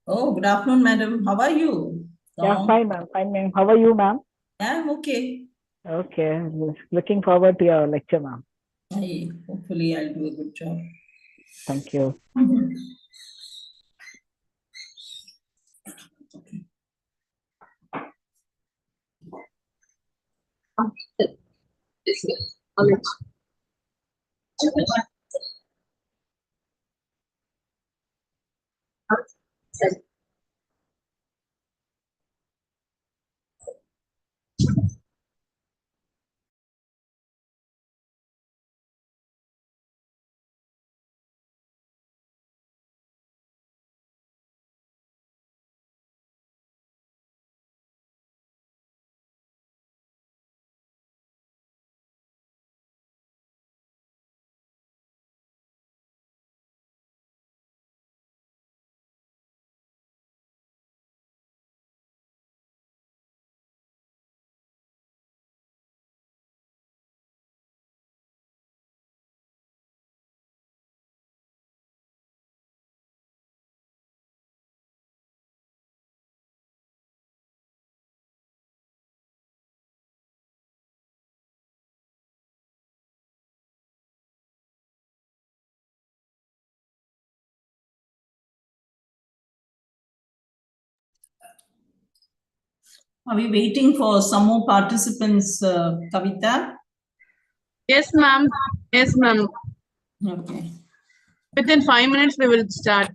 Oh, good afternoon, madam. How are you? Yeah, Long. fine, ma'am. Fine, ma'am. How are you, ma'am? Yeah, I'm okay. Okay. Looking forward to your lecture, ma'am. Hopefully I'll do a good job. Thank you. Are we waiting for some more participants, Kavita? Yes, ma'am. Yes, ma'am. Okay. Within 5 minutes, we will start.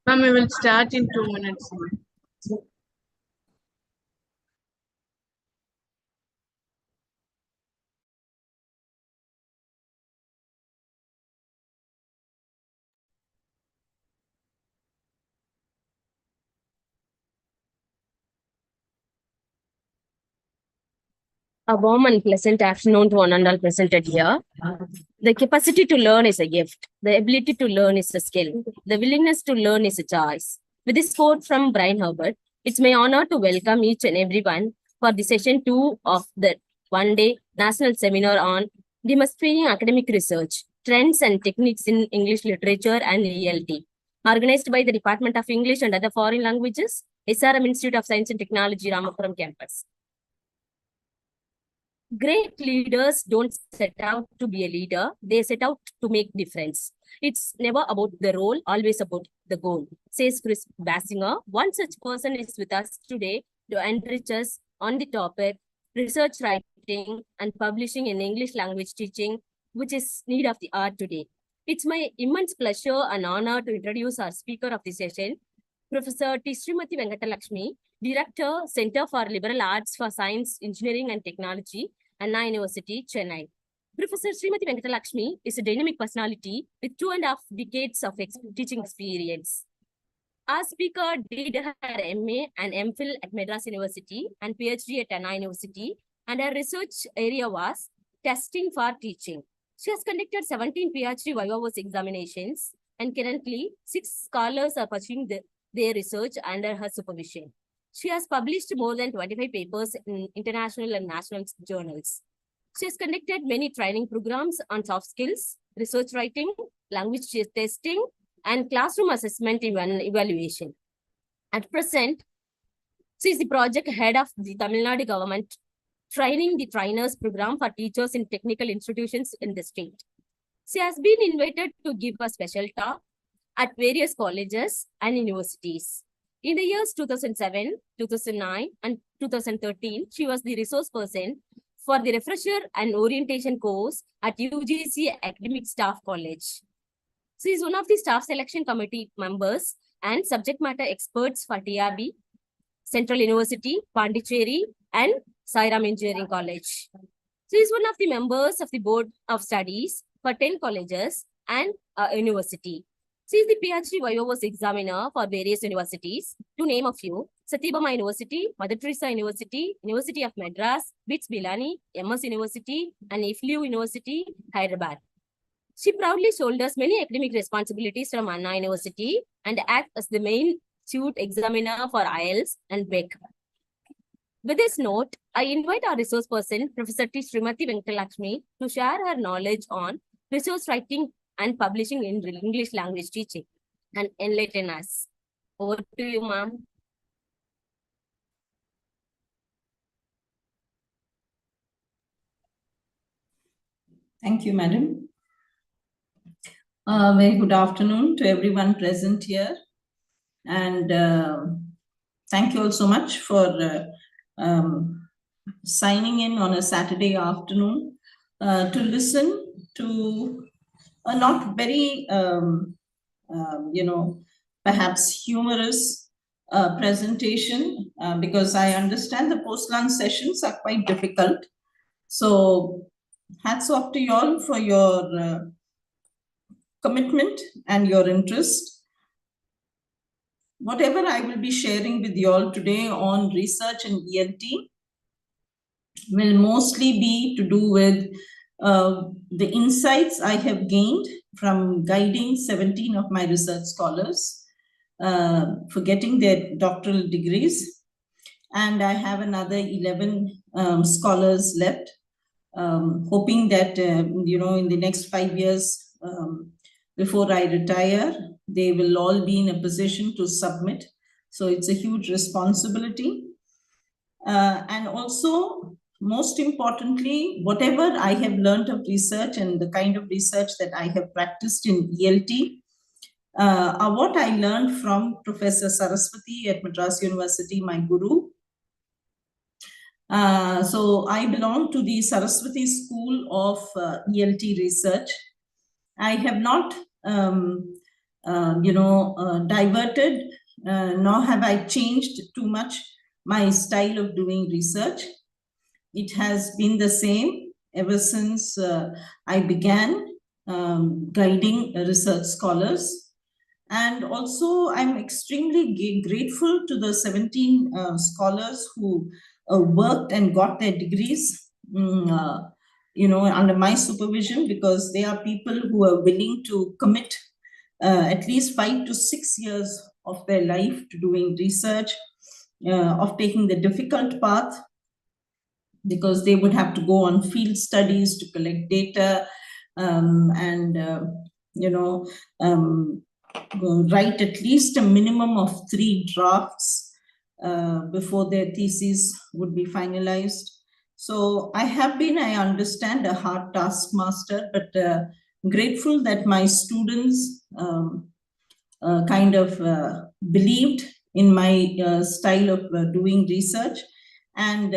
Ma'am, we will start in 2 minutes. A warm and pleasant afternoon to one and all presented here. The capacity to learn is a gift. The ability to learn is a skill. The willingness to learn is a choice. With this quote from Brian Herbert, it's my honor to welcome each and everyone for the session 2 of the one-day national seminar on Demonstrating Academic Research, Trends and Techniques in English Literature and ELT, organized by the Department of English and Other Foreign Languages, SRM Institute of Science and Technology, Ramapuram campus. Great leaders don't set out to be a leader, they set out to make difference. It's never about the role, always about the goal, says Chris Basinger. One such person is with us today to enrich us on the topic research writing and publishing in English language teaching, which is need of the hour today. It's my immense pleasure and honor to introduce our speaker of the session, Professor T. Srimati Venkatalakshmi, Director, Center for Liberal Arts for Science, Engineering and Technology, Anna University, Chennai. Professor Srimati Venkatalakshmi is a dynamic personality with 2.5 decades of teaching experience. Our speaker did her MA and MPhil at Madras University and PhD at Anna University, and her research area was testing for teaching. She has conducted 17 PhD Viva examinations, and currently 6 scholars are pursuing their research under her supervision. She has published more than 25 papers in international and national journals. She has conducted many training programs on soft skills, research writing, language testing, and classroom assessment evaluation. At present, she is the project head of the Tamil Nadu government training the trainers program for teachers in technical institutions in the state. She has been invited to give a special talk at various colleges and universities. In the years 2007, 2009, and 2013, she was the resource person for the refresher and orientation course at UGC Academic Staff College. She is one of the staff selection committee members and subject matter experts for TRB, Central University, Pondicherry, and Sairam Engineering College. She is one of the members of the Board of Studies for 10 colleges and a university. She is the PhD Viva examiner for various universities, to name a few: Satyabama University, Mother Teresa University, University of Madras, BITS Bilani, MS University, and IFLU University, Hyderabad. She proudly shoulders many academic responsibilities from Anna University and acts as the main suit examiner for IELTS and BEC. With this note, I invite our resource person, Professor T. Srimati Venkatalakshmi, to share her knowledge on research writing and publishing in English language teaching and enlighten us. Over to you, ma'am. Thank you, madam. Very good afternoon to everyone present here. And thank you all so much for signing in on a Saturday afternoon to listen to a not very, perhaps humorous presentation, because I understand the post-lunch sessions are quite difficult. So hats off to you all for your commitment and your interest. Whatever I will be sharing with you all today on research and ELT will mostly be to do with the insights I have gained from guiding 17 of my research scholars for getting their doctoral degrees. And I have another 11 scholars left, hoping that, in the next 5 years before I retire, they will all be in a position to submit. So it's a huge responsibility. And also, most importantly, whatever I have learned of research and the kind of research that I have practiced in ELT are what I learned from Professor Saraswati at Madras University, my guru. So I belong to the Saraswati School of ELT Research. I have not diverted, nor have I changed too much my style of doing research. It has been the same ever since I began guiding research scholars. And also, I'm extremely grateful to the 17 scholars who worked and got their degrees, under my supervision, because they are people who are willing to commit at least 5 to 6 years of their life to doing research, of taking the difficult path, because they would have to go on field studies to collect data, and write at least a minimum of 3 drafts before their thesis would be finalized. So I understand, a hard taskmaster, but grateful that my students kind of believed in my style of doing research, and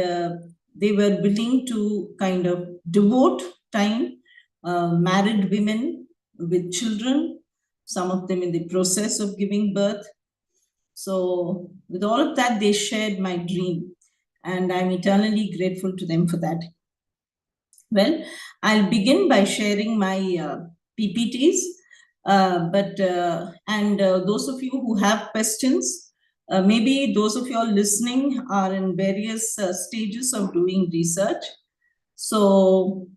they were willing to kind of devote time, married women with children, some of them in the process of giving birth. So with all of that, they shared my dream, and I'm eternally grateful to them for that. Well, I'll begin by sharing my PPTs, and those of you who have questions, maybe those of you all listening are in various stages of doing research. So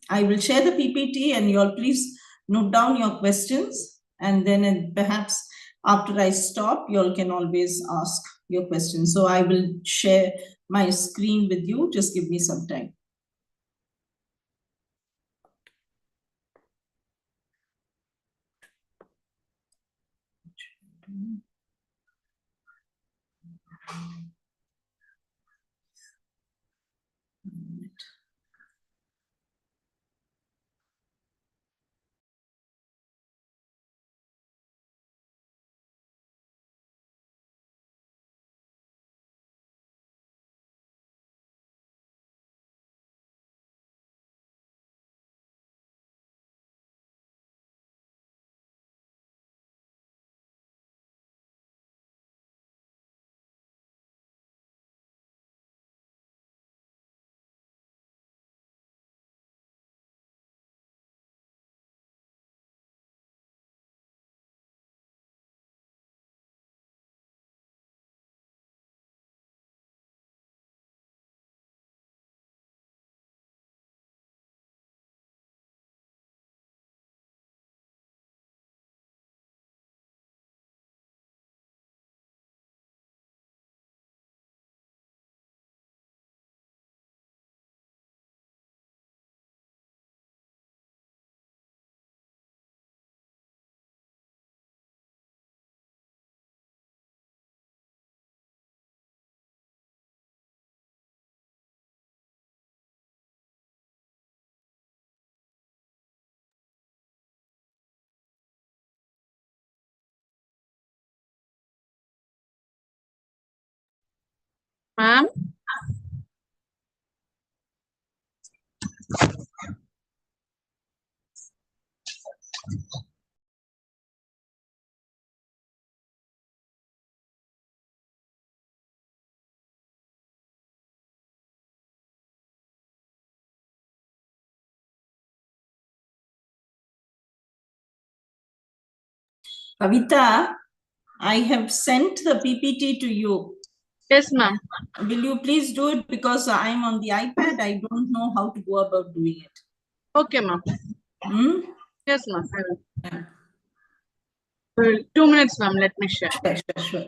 I will share the PPT, and you all please note down your questions, and then perhaps after I stop, you all can always ask your questions. So I will share my screen with you. Just give me some time. Ma'am, Kavita, I have sent the PPT to you. yes, ma'am. Will you please do it, because I'm on the iPad. I don't know how to go about doing it. Okay, ma'am. Hmm? Yes, ma'am. I will. Yeah. 2 minutes, ma'am. Let me share. Sure.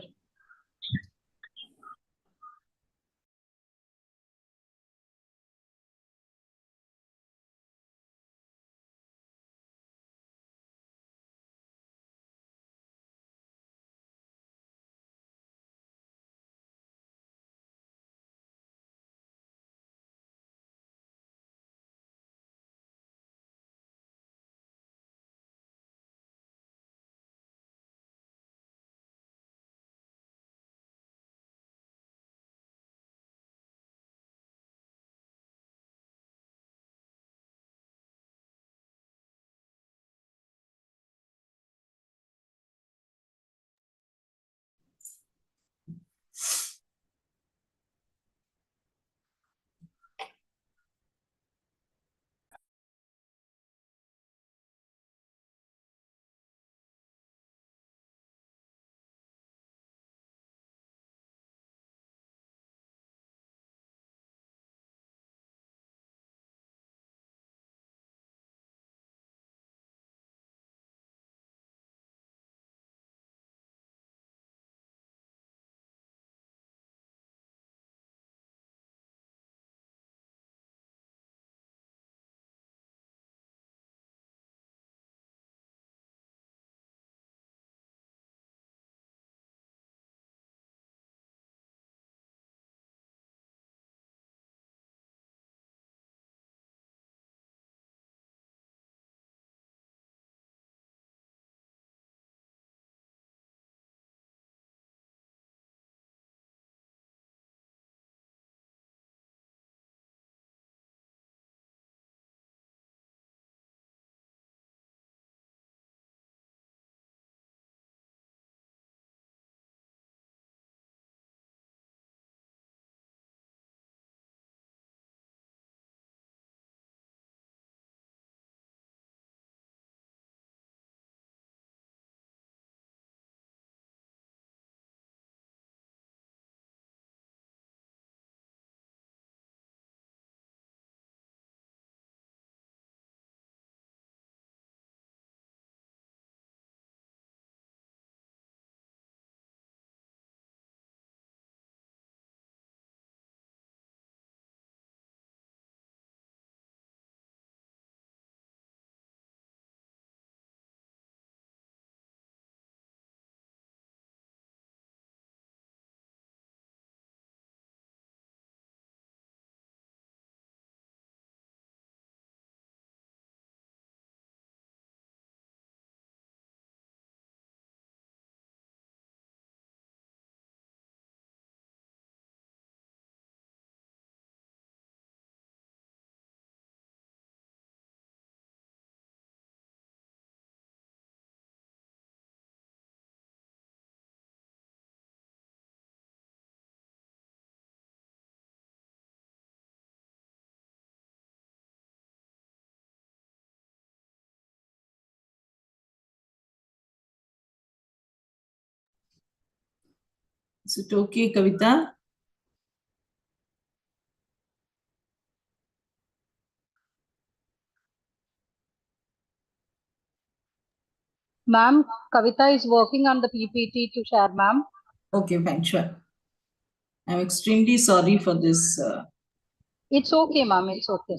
Is it okay, Kavita? Ma'am, Kavita is working on the PPT to share, ma'am. Okay, fine, sure. I'm extremely sorry for this. It's okay, ma'am. It's okay.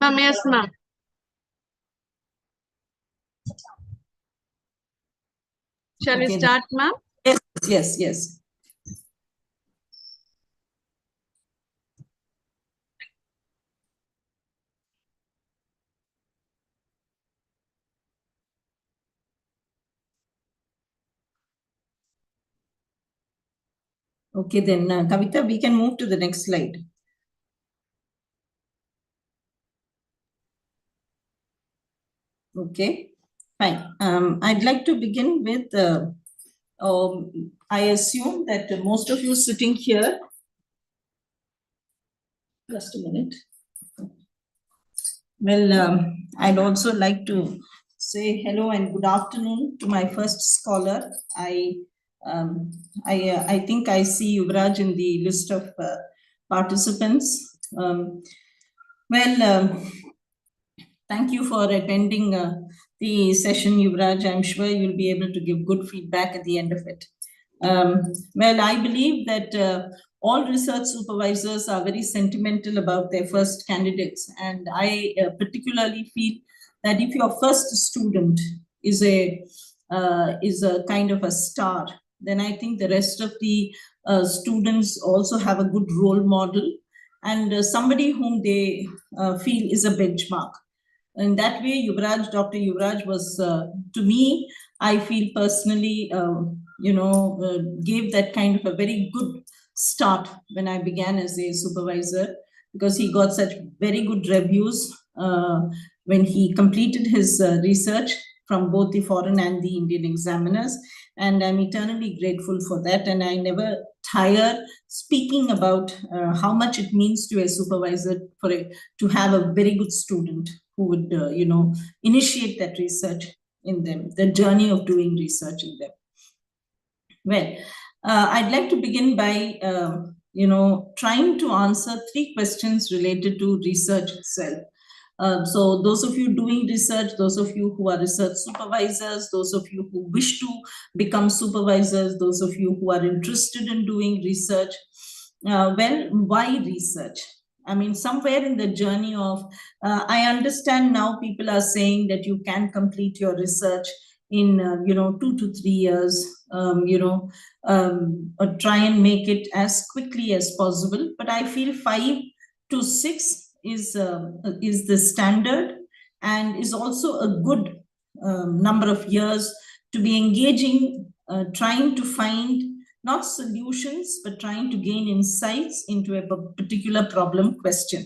Ma'am, yes, ma'am. Shall we Okay. start, ma'am? Yes. Okay, then, Kavita, we can move to the next slide. Okay, fine. I'd like to begin with, I assume that most of you sitting here, just a minute. Well, I'd also like to say hello and good afternoon to my first scholar. I think I see Yuvraj in the list of participants. Thank you for attending the session, Yuvraj. I'm sure you'll be able to give good feedback at the end of it. I believe that all research supervisors are very sentimental about their first candidates. And I particularly feel that if your first student is a kind of a star, then I think the rest of the students also have a good role model and somebody whom they feel is a benchmark. In that way, Dr. Yuvraj was, to me, I feel personally, gave that kind of a very good start when I began as a supervisor, because he got such very good reviews when he completed his research from both the foreign and the Indian examiners. And I'm eternally grateful for that. And I never tire speaking about how much it means to a supervisor to have a very good student who would, initiate that research in them, the journey of doing research in them. Well, I'd like to begin by, trying to answer 3 questions related to research itself. So those of you doing research, those of you who are research supervisors, those of you who wish to become supervisors, those of you who are interested in doing research, why research? I mean, somewhere in the journey of, I understand now people are saying that you can complete your research in, 2 to 3 years, or try and make it as quickly as possible. But I feel 5 to 6 is the standard and is also a good number of years to be engaging, trying to find not solutions, but trying to gain insights into a particular problem question.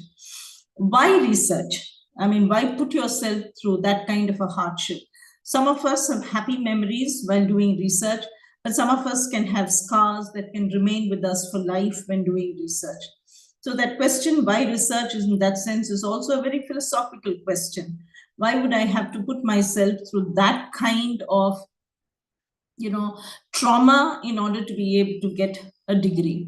Why research? I mean, why put yourself through that kind of a hardship? Some of us have happy memories while doing research, but some of us can have scars that can remain with us for life when doing research. So that question, why research, is in that sense, is also a very philosophical question. Why would I have to put myself through that kind of, trauma in order to be able to get a degree?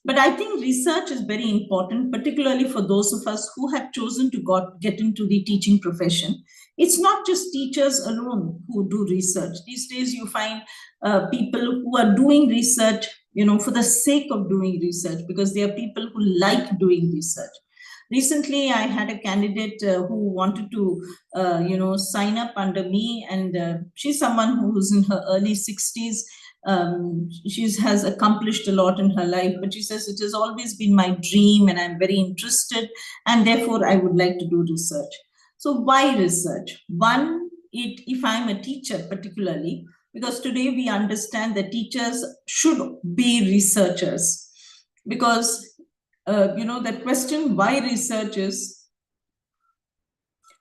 But I think research is very important, particularly for those of us who have chosen to get into the teaching profession. It's not just teachers alone who do research. These days you find people who are doing research, for the sake of doing research, because they are people who like doing research. Recently, I had a candidate who wanted to, sign up under me, and she's someone who's in her early 60s. She has accomplished a lot in her life, but she says, it has always been my dream and I'm very interested, and therefore I would like to do research. So why research? One, if I'm a teacher particularly, because today we understand that teachers should be researchers, because that question why research is,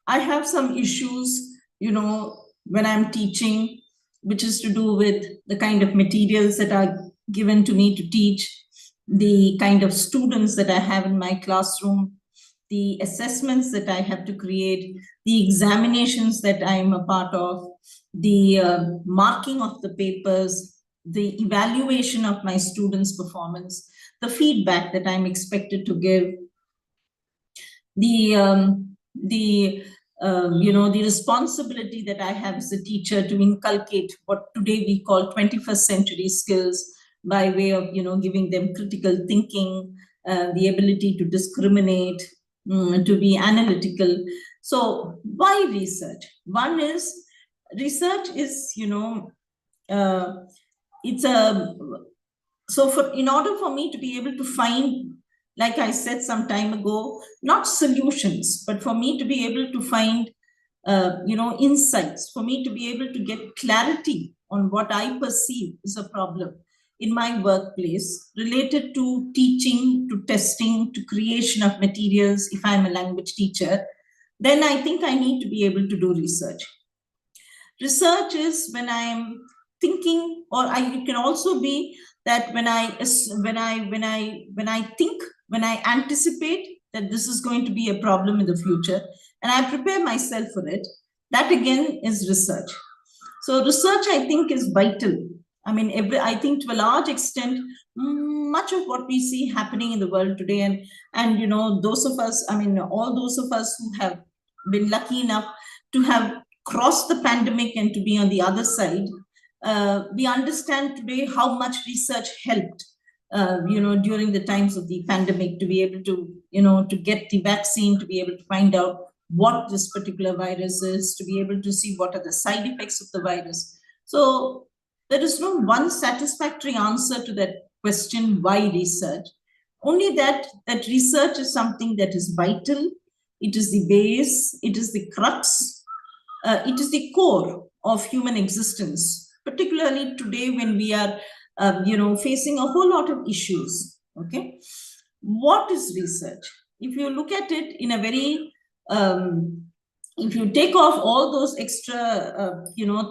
I have some issues, when I'm teaching, which is to do with the kind of materials that are given to me to teach, the kind of students that I have in my classroom, the assessments that I have to create, the examinations that I am a part of, the marking of the papers, the evaluation of my students' performance, the feedback that I'm expected to give, the responsibility that I have as a teacher to inculcate what today we call 21st century skills by way of, giving them critical thinking, the ability to discriminate, to be analytical. So why research? One is, research is, in order for me to be able to find, like I said some time ago, not solutions, but for me to be able to find, insights, for me to be able to get clarity on what I perceive is a problem in my workplace related to teaching, to testing, to creation of materials, if I'm a language teacher, then I think I need to be able to do research. Research is when I'm thinking, or it can also be that when I think, when I anticipate that this is going to be a problem in the future, and I prepare myself for it, that again is research. So research, I think, is vital. I mean, I think to a large extent, much of what we see happening in the world today, and those of us, all those of us who have been lucky enough to have crossed the pandemic and to be on the other side, we understand today how much research helped, during the times of the pandemic, to be able to, to get the vaccine, to be able to find out what this particular virus is, to be able to see what are the side effects of the virus. So there is no one satisfactory answer to that question, why research? Only that research is something that is vital. It is the base, it is the crux, it is the core of human existence, particularly today when we are, facing a whole lot of issues. Okay, what is research? If you look at it in a very, if you take off all those extra,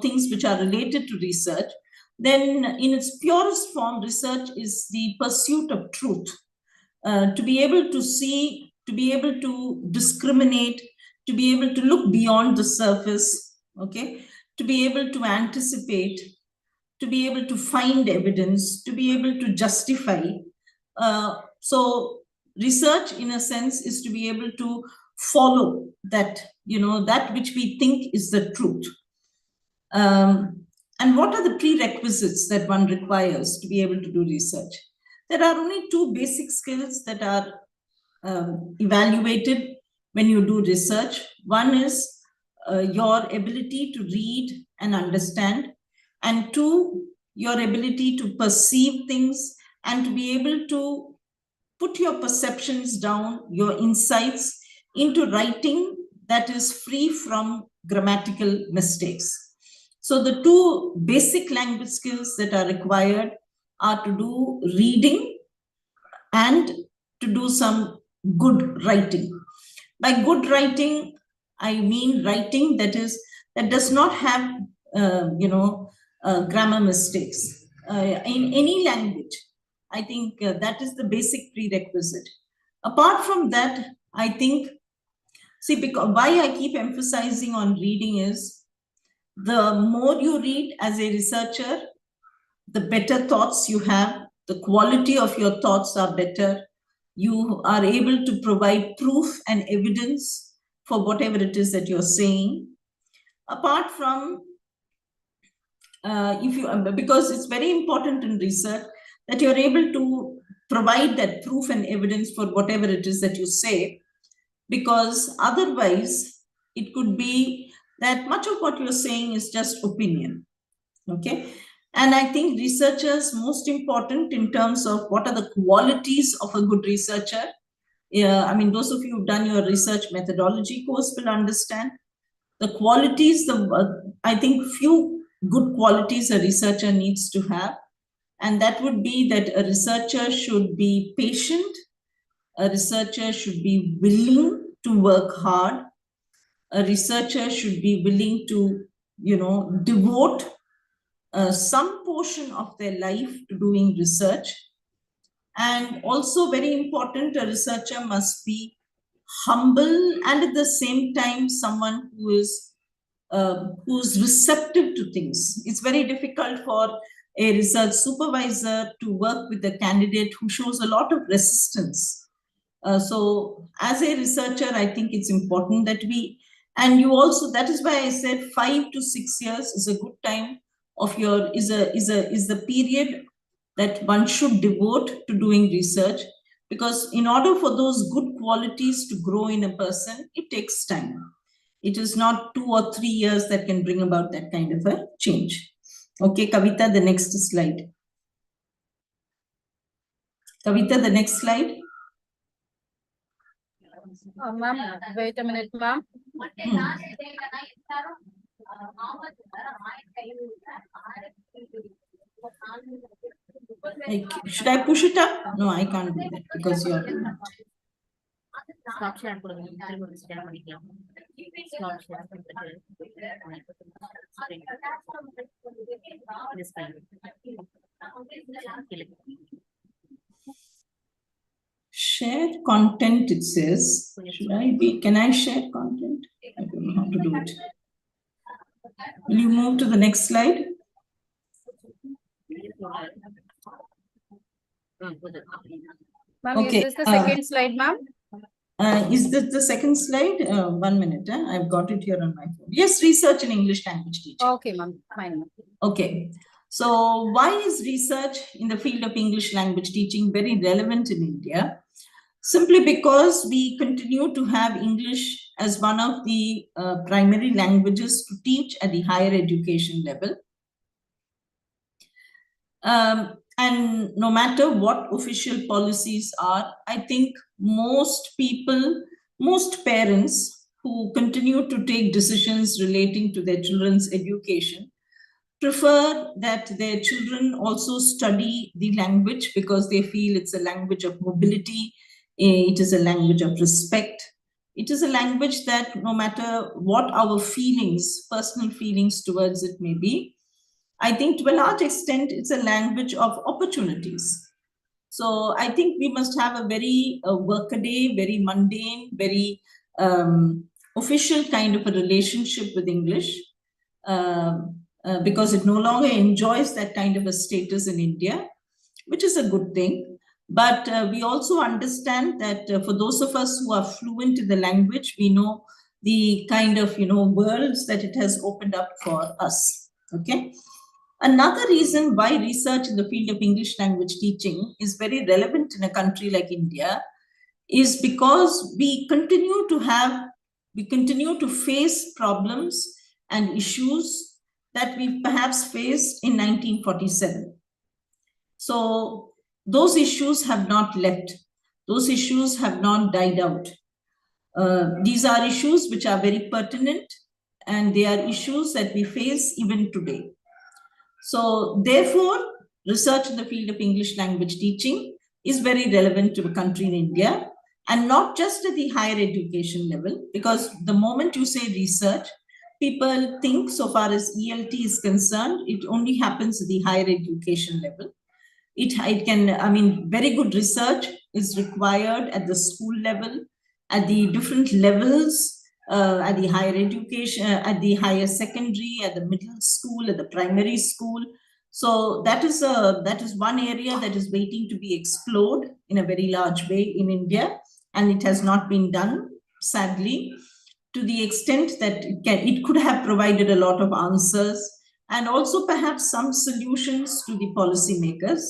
things which are related to research, then in its purest form, research is the pursuit of truth. To be able to see, to be able to discriminate, to be able to look beyond the surface, okay, to be able to anticipate, to be able to find evidence, to be able to justify. So research, in a sense, is to be able to follow that, that which we think is the truth. And what are the prerequisites that one requires to be able to do research? There are only two basic skills that are evaluated when you do research. One is your ability to read and understand, and two, your ability to perceive things and to be able to put your perceptions down, your insights, into writing that is free from grammatical mistakes. So the two basic language skills that are required are to do reading and to do some good writing. By good writing, I mean writing that does not have, grammar mistakes in any language. I think that is the basic prerequisite. Apart from that, I think See, because why I keep emphasizing on reading is the more you read as a researcher, the better thoughts you have, the quality of your thoughts are better. You are able to provide proof and evidence for whatever it is that you're saying. Apart from, because it's very important in research that you're able to provide that proof and evidence for whatever it is that you say, because otherwise it could be that much of what you're saying is just opinion. Okay. And I think researchers, most important in terms of what are the qualities of a good researcher. I mean, those of you who've done your research methodology course will understand the qualities. I think few good qualities a researcher needs to have. And that would be that a researcher should be patient. A researcher should be willing to work hard. A researcher should be willing to, devote some portion of their life to doing research. And also very important, a researcher must be humble and at the same time someone who's receptive to things. It's very difficult for a research supervisor to work with a candidate who shows a lot of resistance. So as a researcher, I think it's important that that is why I said 5 to 6 years is a good time of is the period that one should devote to doing research, because in order for those good qualities to grow in a person, it takes time. It is not 2 or 3 years that can bring about that kind of a change. Okay, Kavita, the next slide. Kavita, the next slide. Ma'am, wait a minute, ma'am. Should I push it up? No, I can't do that because you're. Stop share பண்ணிக்கலாம். Stop share this time. Share content, it says. Can I share content? I don't know how to do it. Will you move to the next slide? Ma'am, Okay, is this the second slide, ma'am? Is this the second slide? 1 minute. I've got it here on my phone. Yes, research in English language teaching. Okay, ma'am. Fine. Okay. So why is research in the field of English language teaching very relevant in India? Simply because we continue to have English as one of the primary languages to teach at the higher education level. And no matter what official policies are, I think most parents who continue to take decisions relating to their children's education prefer that their children also study the language because they feel it's a language of mobility. It is a language of respect. It is a language that no matter what our feelings, personal feelings towards it may be, I think to a large extent, it's a language of opportunities. So I think we must have a very workaday, very mundane, very official kind of a relationship with English because it no longer enjoys that kind of a status in India, which is a good thing. But we also understand that for those of us who are fluent in the language, we know the kind of, worlds that it has opened up for us. Okay. Another reason why research in the field of English language teaching is very relevant in a country like India is because we continue to face problems and issues that we perhaps faced in 1947. So those issues have not left. Those issues have not died out. These are issues which are very pertinent, and they are issues that we face even today. So therefore, research in the field of English language teaching is very relevant to a country in India, and not just at the higher education level, because the moment you say research, people think so far as ELT is concerned, it only happens at the higher education level. Very good research is required at the school level. at the different levels, at the higher education, at the higher secondary, at the middle school, at the primary school. So that is one area that is waiting to be explored in a very large way in India, and it has not been done, sadly, to the extent that it could have provided a lot of answers and also perhaps some solutions to the policymakers.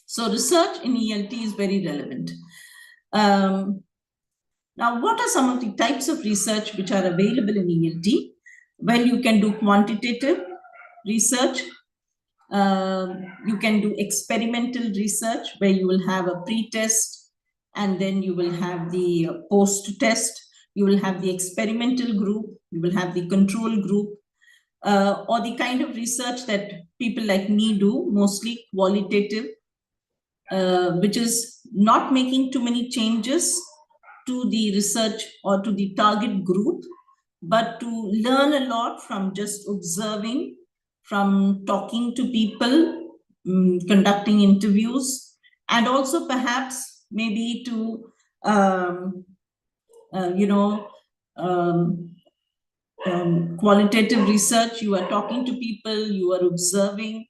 So research in ELT is very relevant. Now, what are some of the types of research which are available in ELT? Well, you can do quantitative research. You can do experimental research where you will have a pre-test and then you will have the post-test. You will have the experimental group. You will have the control group. Or the kind of research that people like me do, mostly qualitative, which is not making too many changes to the research or to the target group, but to learn a lot from just observing, from talking to people, conducting interviews, and also perhaps maybe to, qualitative research. You are talking to people, you are observing,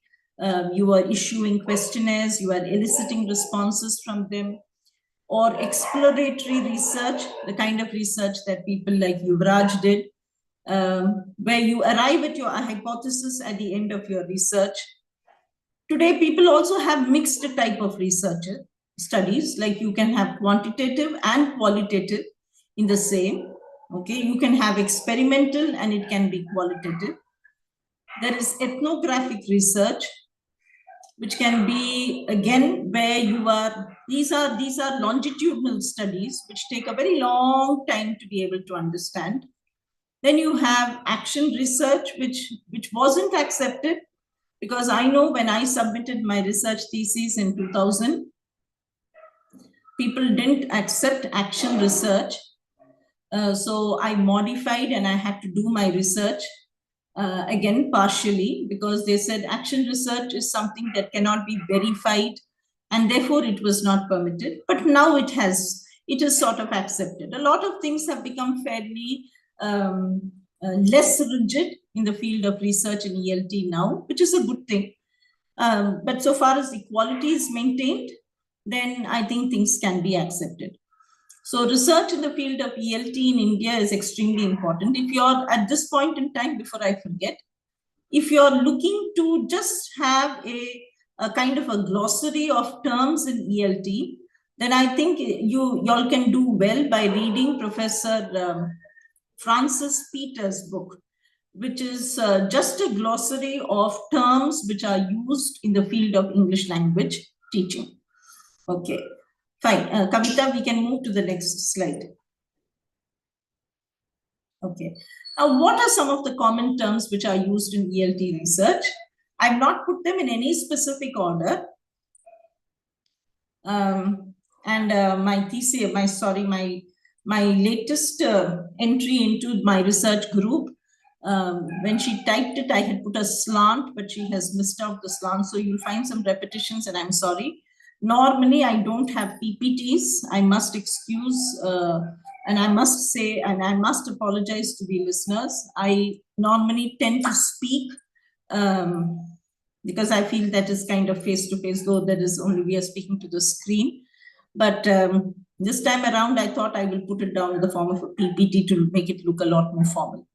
you are issuing questionnaires, you are eliciting responses from them. Or exploratory research, the kind of research that people like Yuvraj did, where you arrive at your hypothesis at the end of your research. Today, people also have mixed type of research studies, like you can have quantitative and qualitative in the same. Okay, you can have experimental and it can be qualitative. There is ethnographic research, which can be, again, where you are, these are longitudinal studies which take a very long time to be able to understand. Then you have action research, which wasn't accepted, because I know when I submitted my research thesis in 2000, people didn't accept action research. So I modified and I had to do my research again partially, because they said action research is something that cannot be verified and therefore it was not permitted. But now it is sort of accepted. A lot of things have become fairly less rigid in the field of research in ELT now, which is a good thing. But so far as the quality is maintained, then I think things can be accepted. So research in the field of ELT in India is extremely important. If you're at this point in time, before I forget, if you're looking to just have a kind of a glossary of terms in ELT, then I think y'all can do well by reading Professor Francis Peters' book, which is just a glossary of terms which are used in the field of English language teaching. Okay. Fine. Kavita, we can move to the next slide. Okay. Now, what are some of the common terms which are used in ELT research? I've not put them in any specific order. My thesis, my latest entry into my research group, when she typed it, I had put a slant, but she has missed out the slant. So you'll find some repetitions, and I'm sorry. Normally, I don't have PPTs. I must excuse, and I must say, and I must apologize to the listeners. I normally tend to speak because I feel that is kind of face-to-face, though that is only we are speaking to the screen. But this time around, I thought I will put it down in the form of a PPT to make it look a lot more formal.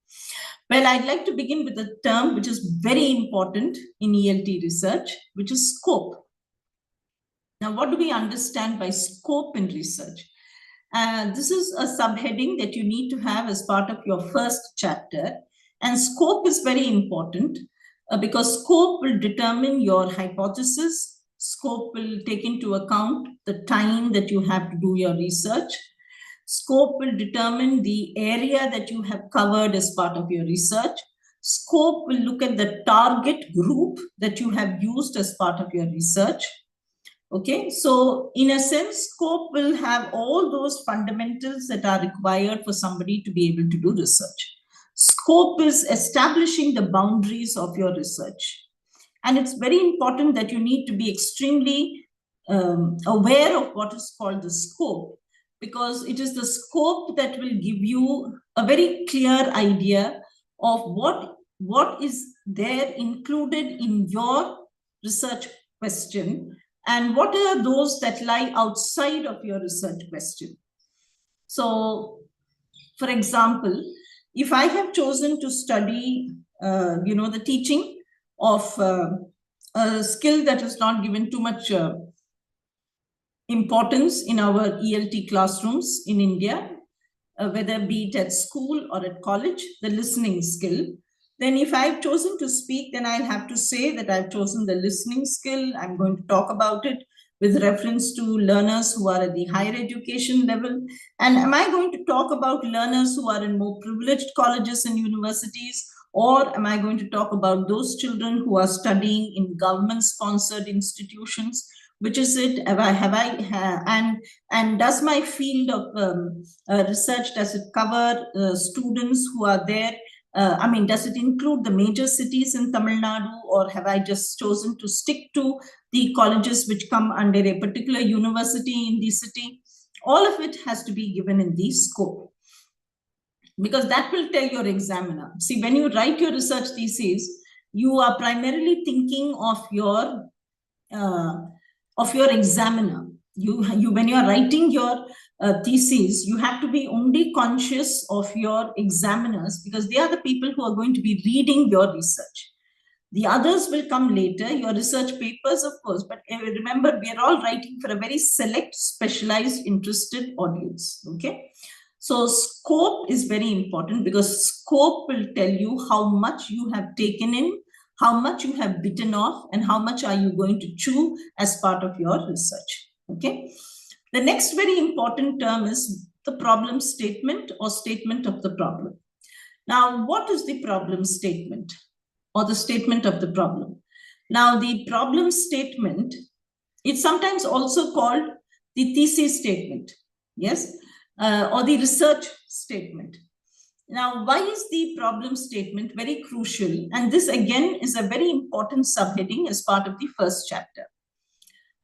Well, I'd like to begin with a term which is very important in ELT research, which is scope. Now, what do we understand by scope in research? This is a subheading that you need to have as part of your first chapter. And scope is very important because scope will determine your hypothesis. Scope will take into account the time that you have to do your research. Scope will determine the area that you have covered as part of your research. Scope will look at the target group that you have used as part of your research. Okay, so in a sense, scope will have all those fundamentals that are required for somebody to be able to do research. Scope is establishing the boundaries of your research. And it's very important that you need to be extremely aware of what is called the scope. because it is the scope that will give you a very clear idea of what is there included in your research question and what are those that lie outside of your research question. So, for example, if I have chosen to study, the teaching of a skill that is not given too much importance in our ELT classrooms in India, whether be it at school or at college, the listening skill, then if I've chosen to speak, then I'll have to say that I've chosen the listening skill. I'm going to talk about it with reference to learners who are at the higher education level. And am I going to talk about learners who are in more privileged colleges and universities? Or am I going to talk about those children who are studying in government-sponsored institutions? Which is it? And does my field of research, does it cover students who are there? Does it include the major cities in Tamil Nadu, or have I just chosen to stick to the colleges which come under a particular university in the city? All of it has to be given in the scope, because that will tell your examiner. See, when you write your research thesis, you are primarily thinking of your examiner. When you are writing your thesis, you have to be only conscious of your examiners, because they are the people who are going to be reading your research. The others will come later, your research papers, of course, but remember, we are all writing for a very select, specialized, interested audience, okay? So scope is very important, because scope will tell you how much you have taken in, how much you have bitten off, and how much are you going to chew as part of your research, okay? The next very important term is the problem statement or statement of the problem. Now, what is the problem statement or the statement of the problem? Now, the problem statement, it's sometimes also called the thesis statement, yes, or the research statement. Now, why is the problem statement very crucial? And this again is a very important subheading as part of the first chapter.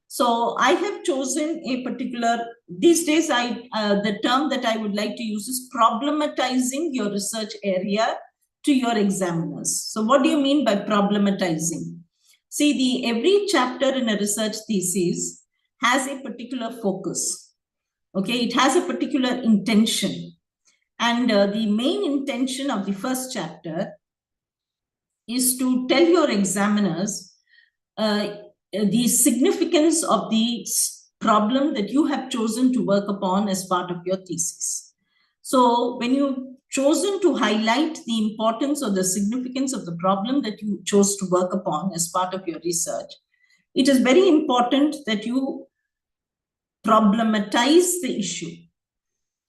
So I have chosen a particular, these days the term that I would like to use is problematizing your research area to your examiners. So what do you mean by problematizing? See, every chapter in a research thesis has a particular focus. Okay, it has a particular intention. And the main intention of the first chapter is to tell your examiners the significance of the problem that you have chosen to work upon as part of your thesis. So when you've chosen to highlight the importance or the significance of the problem that you chose to work upon as part of your research, it is very important that you problematize the issue.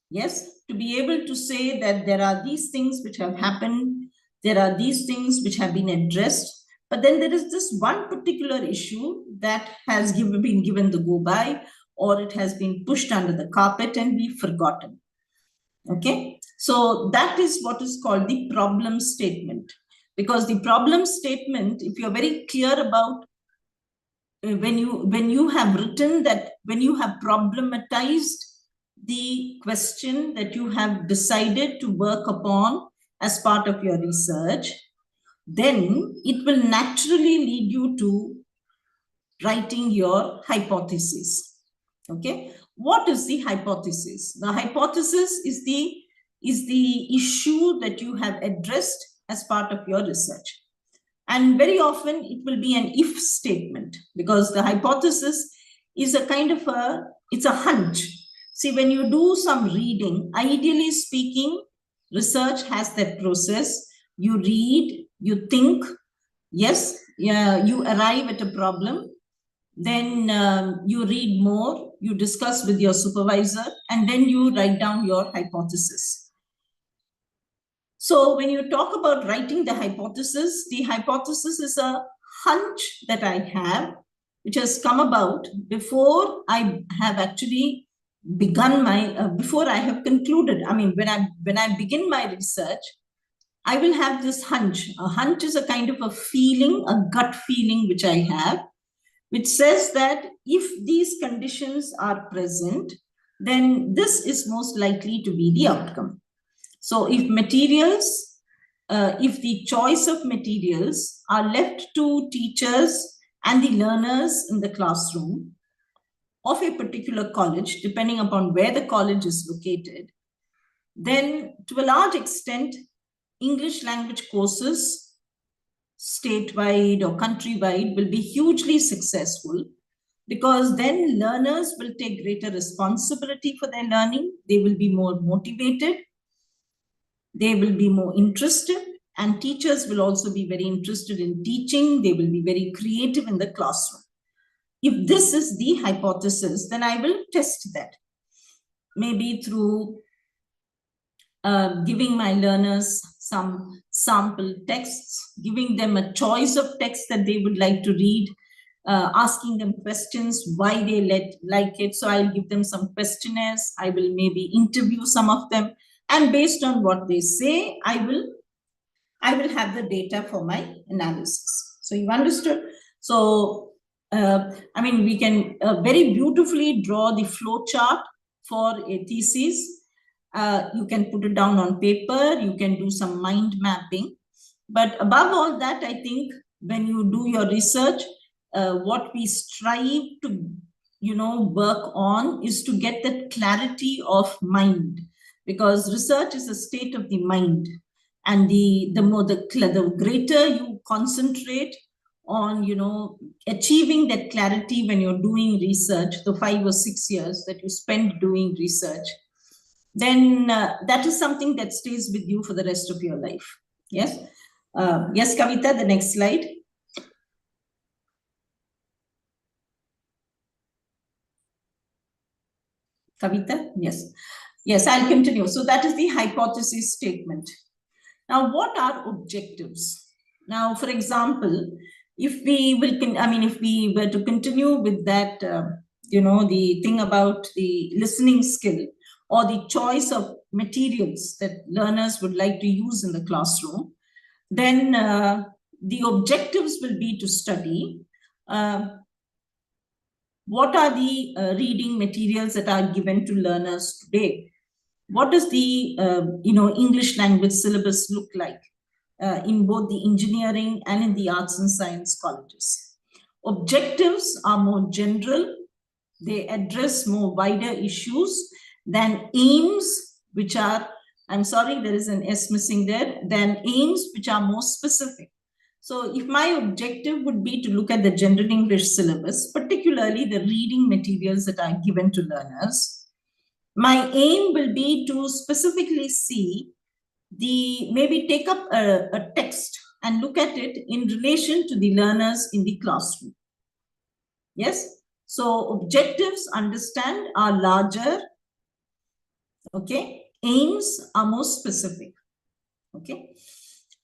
Yes, to be able to say that there are these things which have happened, there are these things which have been addressed, but then there is this one particular issue that has been given the go by, or it has been pushed under the carpet and be forgotten. Okay, so that is what is called the problem statement. Because the problem statement, if you're very clear about when you have written that, when you have problematized the question that you have decided to work upon as part of your research, then it will naturally lead you to writing your hypothesis. Okay, what is the hypothesis? The hypothesis is the issue that you have addressed as part of your research. And very often it will be an if statement, because the hypothesis is a kind of it's a hunch. See, when you do some reading, ideally speaking, research has that process. You read, you think, yes, you arrive at a problem, then you read more, you discuss with your supervisor, and then you write down your hypothesis. So when you talk about writing the hypothesis is a hunch that I have, which has come about before I have actually begun my, before I have concluded. I mean, when I begin my research, I will have this hunch. A hunch is a kind of a feeling, a gut feeling which I have, which says that if these conditions are present, then this is most likely to be the outcome. So if if the choice of materials are left to teachers and the learners in the classroom of a particular college, depending upon where the college is located, then to a large extent, English language courses, statewide or countrywide, will be hugely successful, because then learners will take greater responsibility for their learning. They will be more motivated. They will be more interested, and teachers will also be very interested in teaching. They will be very creative in the classroom. If this is the hypothesis, then I will test that. Maybe through giving my learners some sample texts, giving them a choice of text that they would like to read, asking them questions, why they like it. So I'll give them some questionnaires. I will maybe interview some of them. And based on what they say, I will have the data for my analysis. So you've understood? So, I mean, we can very beautifully draw the flow chart for a thesis. You can put it down on paper. You can do some mind mapping. But above all that, I think when you do your research, what we strive to, work on is to get that clarity of mind, because research is a state of the mind. And the greater you concentrate on, achieving that clarity when you're doing research, the 5 or 6 years that you spend doing research, then that is something that stays with you for the rest of your life. Yes. Yes, Kavita, the next slide. Kavita, yes. Yes, I'll continue. So that is the hypothesis statement. Now, what are objectives? Now, for example, if we were to continue with that, the thing about the listening skill or the choice of materials that learners would like to use in the classroom, then the objectives will be to study what are the reading materials that are given to learners today. What does the English language syllabus look like in both the engineering and in the arts and science colleges? Objectives are more general. They address more wider issues than aims, which are, I'm sorry, there is an S missing there, than aims which are more specific. So if my objective would be to look at the general English syllabus, particularly the reading materials that are given to learners, my aim will be to specifically see maybe take up a text and look at it in relation to the learners in the classroom. Yes. So objectives, understand, are larger. Okay. Aims are more specific. Okay.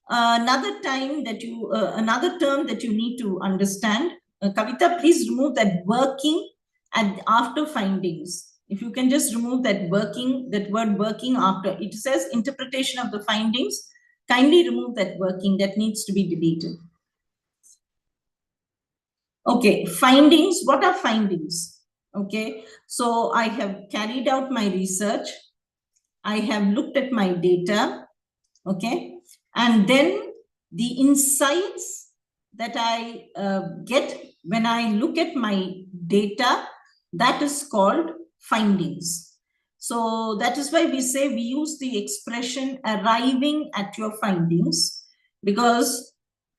Another term that you need to understand, Kavita, please remove that working and after findings. If you can just remove that word working after. It says interpretation of the findings. Kindly remove that working. That needs to be deleted. Okay, findings. What are findings? Okay, so I have carried out my research. I have looked at my data. Okay, and then the insights that I get when I look at my data, that is called findings. So that is why we say we use the expression arriving at your findings, because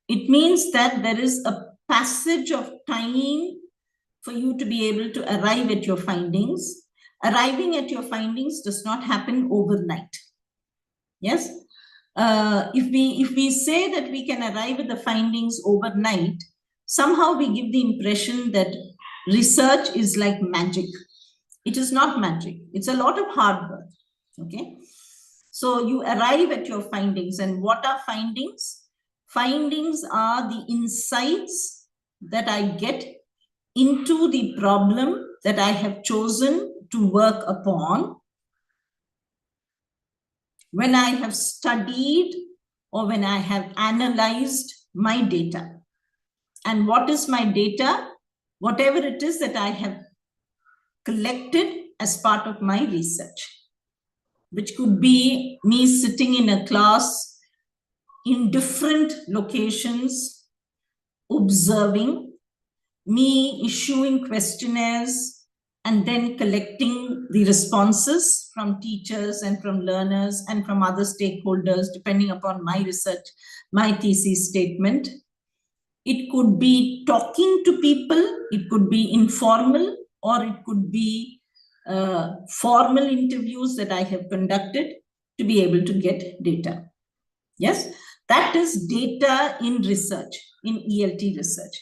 it means that there is a passage of time for you to be able to arrive at your findings. Arriving at your findings does not happen overnight. Yes. If we say that we can arrive at the findings overnight, somehow we give the impression that research is like magic. It is not magic. It's a lot of hard work. Okay. So you arrive at your findings. And what are findings? Findings are the insights that I get into the problem that I have chosen to work upon when I have studied or when I have analyzed my data. And what is my data? Whatever it is that I have collected as part of my research, which could be me sitting in a class in different locations, observing, me issuing questionnaires, and then collecting the responses from teachers and from learners and from other stakeholders, depending upon my research, my thesis statement. It could be talking to people, it could be informal, or it could be formal interviews that I have conducted to be able to get data. Yes, that is data in research, in ELT research.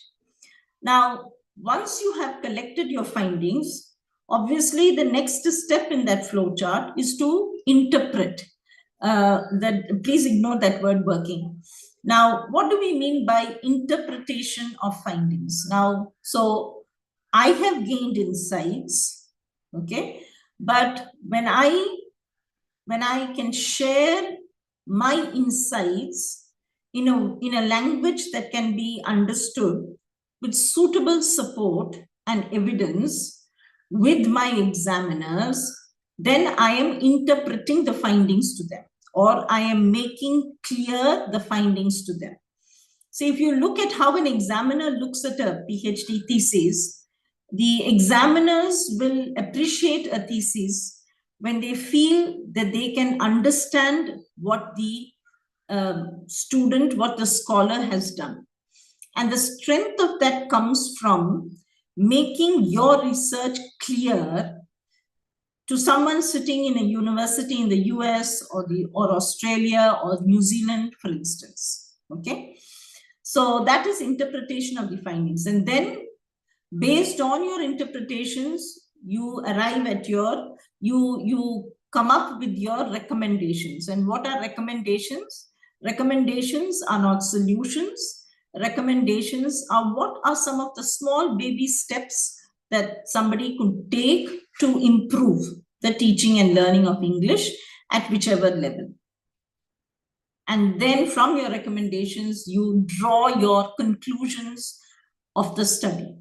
Now, once you have collected your findings, obviously the next step in that flow chart is to interpret. Please ignore that word working. Now, what do we mean by interpretation of findings? Now, so I have gained insights, okay, but when I can share my insights in a language that can be understood with suitable support and evidence with my examiners, then I am interpreting the findings to them, or I am making clear the findings to them. So if you look at how an examiner looks at a PhD thesis, the examiners will appreciate a thesis when they feel that they can understand what the student, what the scholar has done. And the strength of that comes from making your research clear to someone sitting in a university in the US or Australia or New Zealand, for instance. Okay, so that is interpretation of the findings, and then based on your interpretations, you arrive at your you come up with your recommendations. And what are recommendations? Recommendations are not solutions. Recommendations are what are some of the small baby steps that somebody could take to improve the teaching and learning of English at whichever level. And then from your recommendations, you draw your conclusions of the study,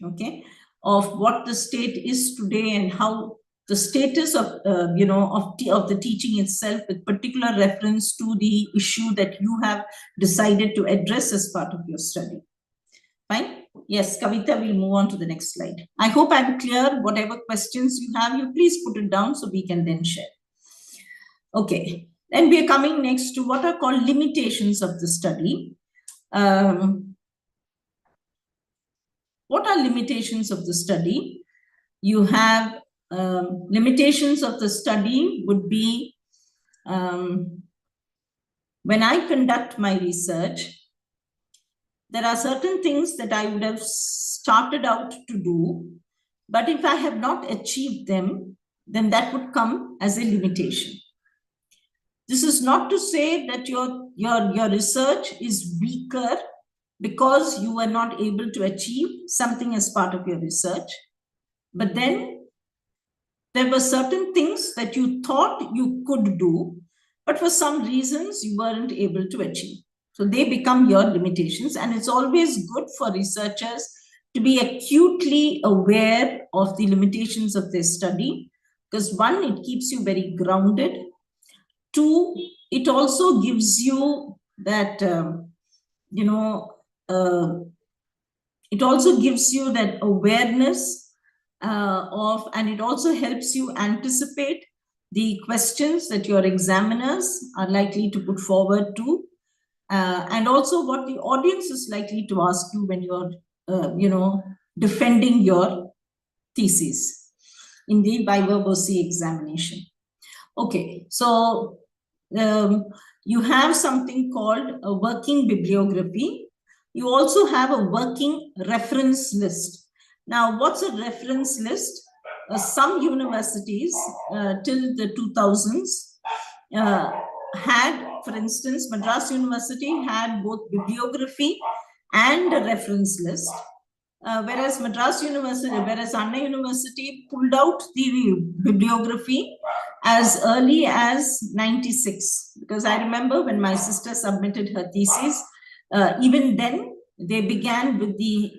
okay, of what the state is today and how the status of, of the teaching itself, with particular reference to the issue that you have decided to address as part of your study. Fine. Yes, Kavita, we'll move on to the next slide. I hope I'm clear. Whatever questions you have, you please put it down so we can then share. Okay, then we are coming next to what are called limitations of the study. What are limitations of the study? You have limitations of the study would be when I conduct my research, there are certain things that I would have started out to do, but if I have not achieved them, then that would come as a limitation. This is not to say that your research is weaker because you were not able to achieve something as part of your research, but then there were certain things that you thought you could do, but for some reasons you weren't able to achieve. So they become your limitations, and it's always good for researchers to be acutely aware of the limitations of their study, because one, it keeps you very grounded. Two, it also gives you that, it also gives you that awareness and it also helps you anticipate the questions that your examiners are likely to put forward to, and also what the audience is likely to ask you when you're, defending your thesis in the viva voce examination. Okay, so you have something called a working bibliography. You also have a working reference list. Now, what's a reference list? Some universities till the 2000s had, for instance, Madras University had both bibliography and a reference list. Whereas Anna University pulled out the bibliography as early as 96, because I remember when my sister submitted her thesis, even then they began with the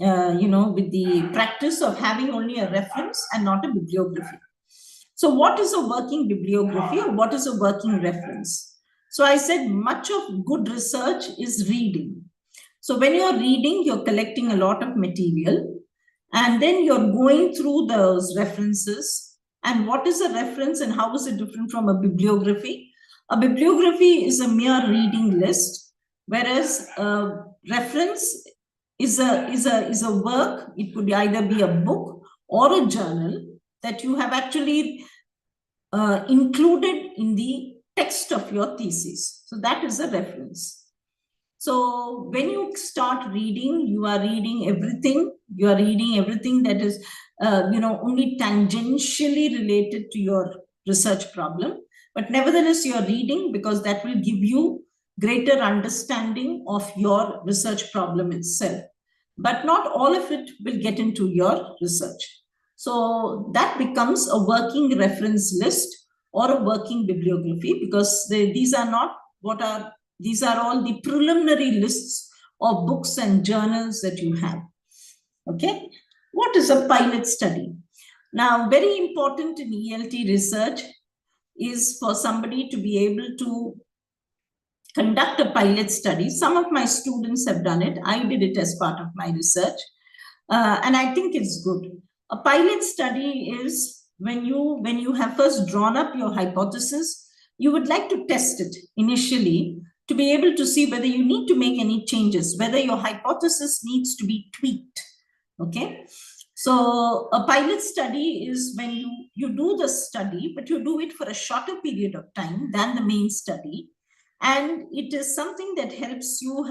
with the practice of having only a reference and not a bibliography. So what is a working bibliography or what is a working reference? So I said much of good research is reading. So when you're reading, you're collecting a lot of material and then you're going through those references. And what is a reference and how is it different from a bibliography? A bibliography is a mere reading list, whereas a reference is a work. It could either be a book or a journal that you have actually included in the text of your thesis. So that is a reference. So when you start reading, you are reading everything. You are reading everything that is, only tangentially related to your research problem. But nevertheless, you are reading because that will give you greater understanding of your research problem itself. But not all of it will get into your research. So that becomes a working reference list or a working bibliography because these are all the preliminary lists of books and journals that you have. Okay, what is a pilot study? Now, very important in ELT research is for somebody to be able to conduct a pilot study. Some of my students have done it. I did it as part of my research. And I think it's good. A pilot study is when you have first drawn up your hypothesis, you would like to test it initially to be able to see whether you need to make any changes, whether your hypothesis needs to be tweaked. Okay. So a pilot study is when you do the study, but you do it for a shorter period of time than the main study. And it is something that helps you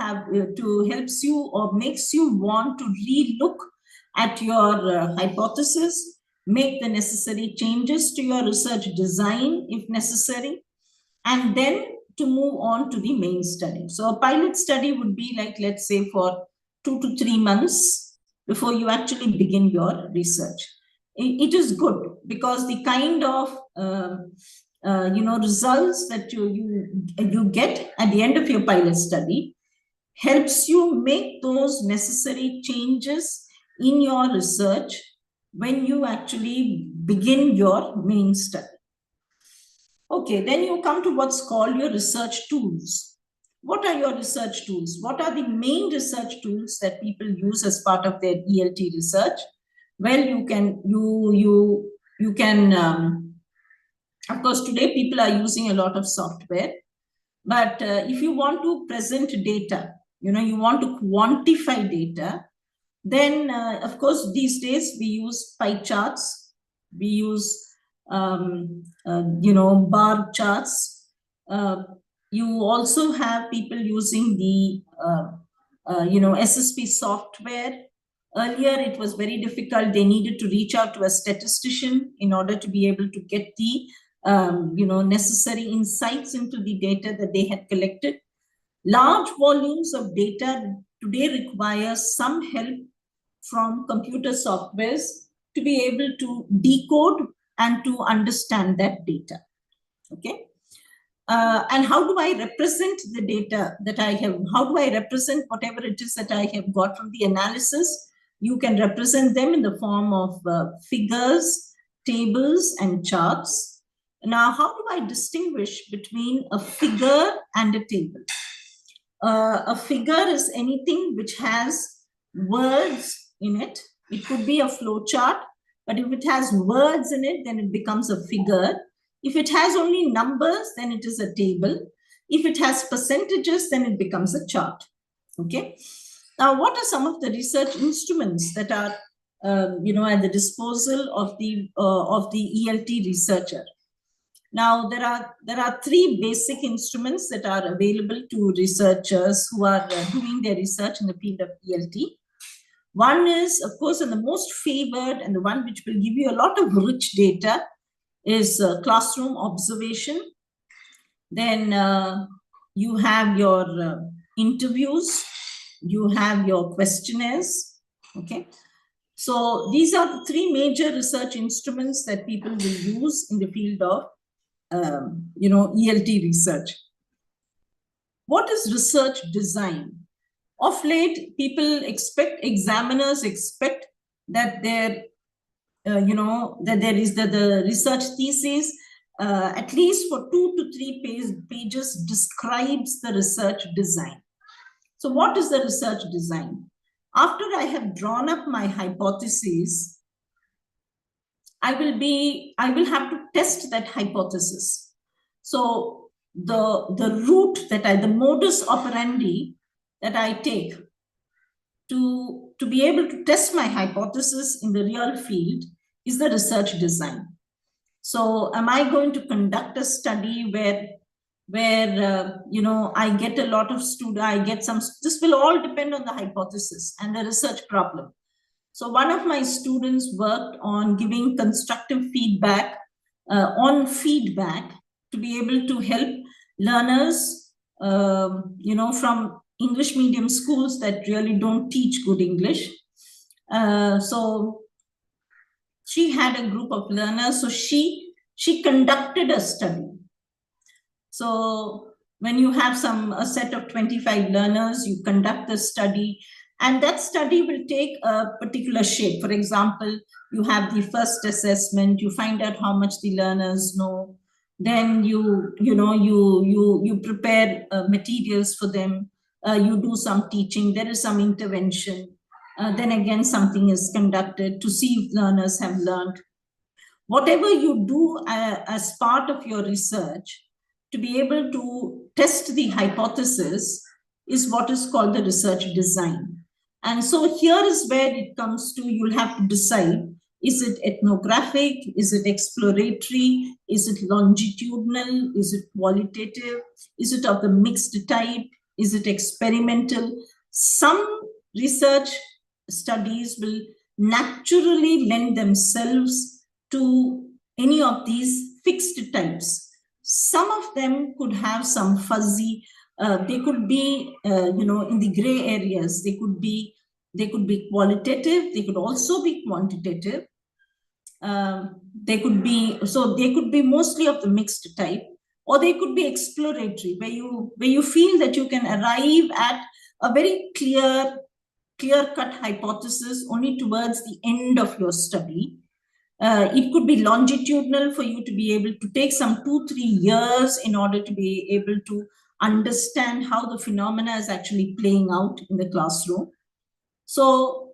or makes you want to relook at your hypothesis, make the necessary changes to your research design if necessary, and then to move on to the main study. So a pilot study would be like, let's say, for 2 to 3 months before you actually begin your research. It is good because the kind of results that you get at the end of your pilot study helps you make those necessary changes in your research when you actually begin your main study. Okay, then you come to what's called your research tools. What are your research tools? What are the main research tools that people use as part of their ELT research? Well, you can of course, today people are using a lot of software, but if you want to present data, you want to quantify data, then of course, these days we use pie charts, we use, bar charts. You also have people using the, SSP software. Earlier, it was very difficult. They needed to reach out to a statistician in order to be able to get the necessary insights into the data that they had collected. Large volumes of data today require some help from computer softwares to be able to decode and to understand that data. Okay. And how do I represent the data that I have? How do I represent whatever it is that I have got from the analysis? You can represent them in the form of figures, tables, and charts. Now, how do I distinguish between a figure and a table? A figure is anything which has words in it. It could be a flow chart, but if it has words in it, then it becomes a figure. If it has only numbers, then it is a table. If it has percentages, then it becomes a chart. Okay. Now, what are some of the research instruments that are, at the disposal of the ELT researcher? Now, there are 3 basic instruments that are available to researchers who are doing their research in the field of ELT. One is, of course, and the most favored and the one which will give you a lot of rich data is classroom observation. Then you have your interviews, you have your questionnaires. Okay. So these are the 3 major research instruments that people will use in the field of ELT research. What is research design? Of late, examiners expect that there is the research thesis, at least for 2 to 3 pages describes the research design. So what is the research design? After I have drawn up my hypothesis, I will have to test that hypothesis. So the route the modus operandi that I take to be able to test my hypothesis in the real field is the research design. So am I going to conduct a study where I get a lot of students, this will all depend on the hypothesis and the research problem. So one of my students worked on giving constructive feedback on feedback to be able to help learners, from English medium schools that really don't teach good English. So she had a group of learners, so she conducted a study. So when you have a set of 25 learners, you conduct the study, and that study will take a particular shape. For example, you have the first assessment, you find out how much the learners know, then you prepare materials for them, you do some teaching, there is some intervention, then again something is conducted to see if learners have learned. Whatever you do as part of your research, to be able to test the hypothesis is what is called the research design. And so here is where it comes to, you'll have to decide, is it ethnographic? Is it exploratory? Is it longitudinal? Is it qualitative? Is it of the mixed type? Is it experimental? Some research studies will naturally lend themselves to any of these fixed types. Some of them could have some fuzzy, they could be, in the gray areas. They could be qualitative. They could also be quantitative. They could be mostly of the mixed type, or they could be exploratory, where you feel that you can arrive at a very clear-cut hypothesis only towards the end of your study. It could be longitudinal, for you to be able to take some 2-3 years in order to be able to understand how the phenomena is actually playing out in the classroom. So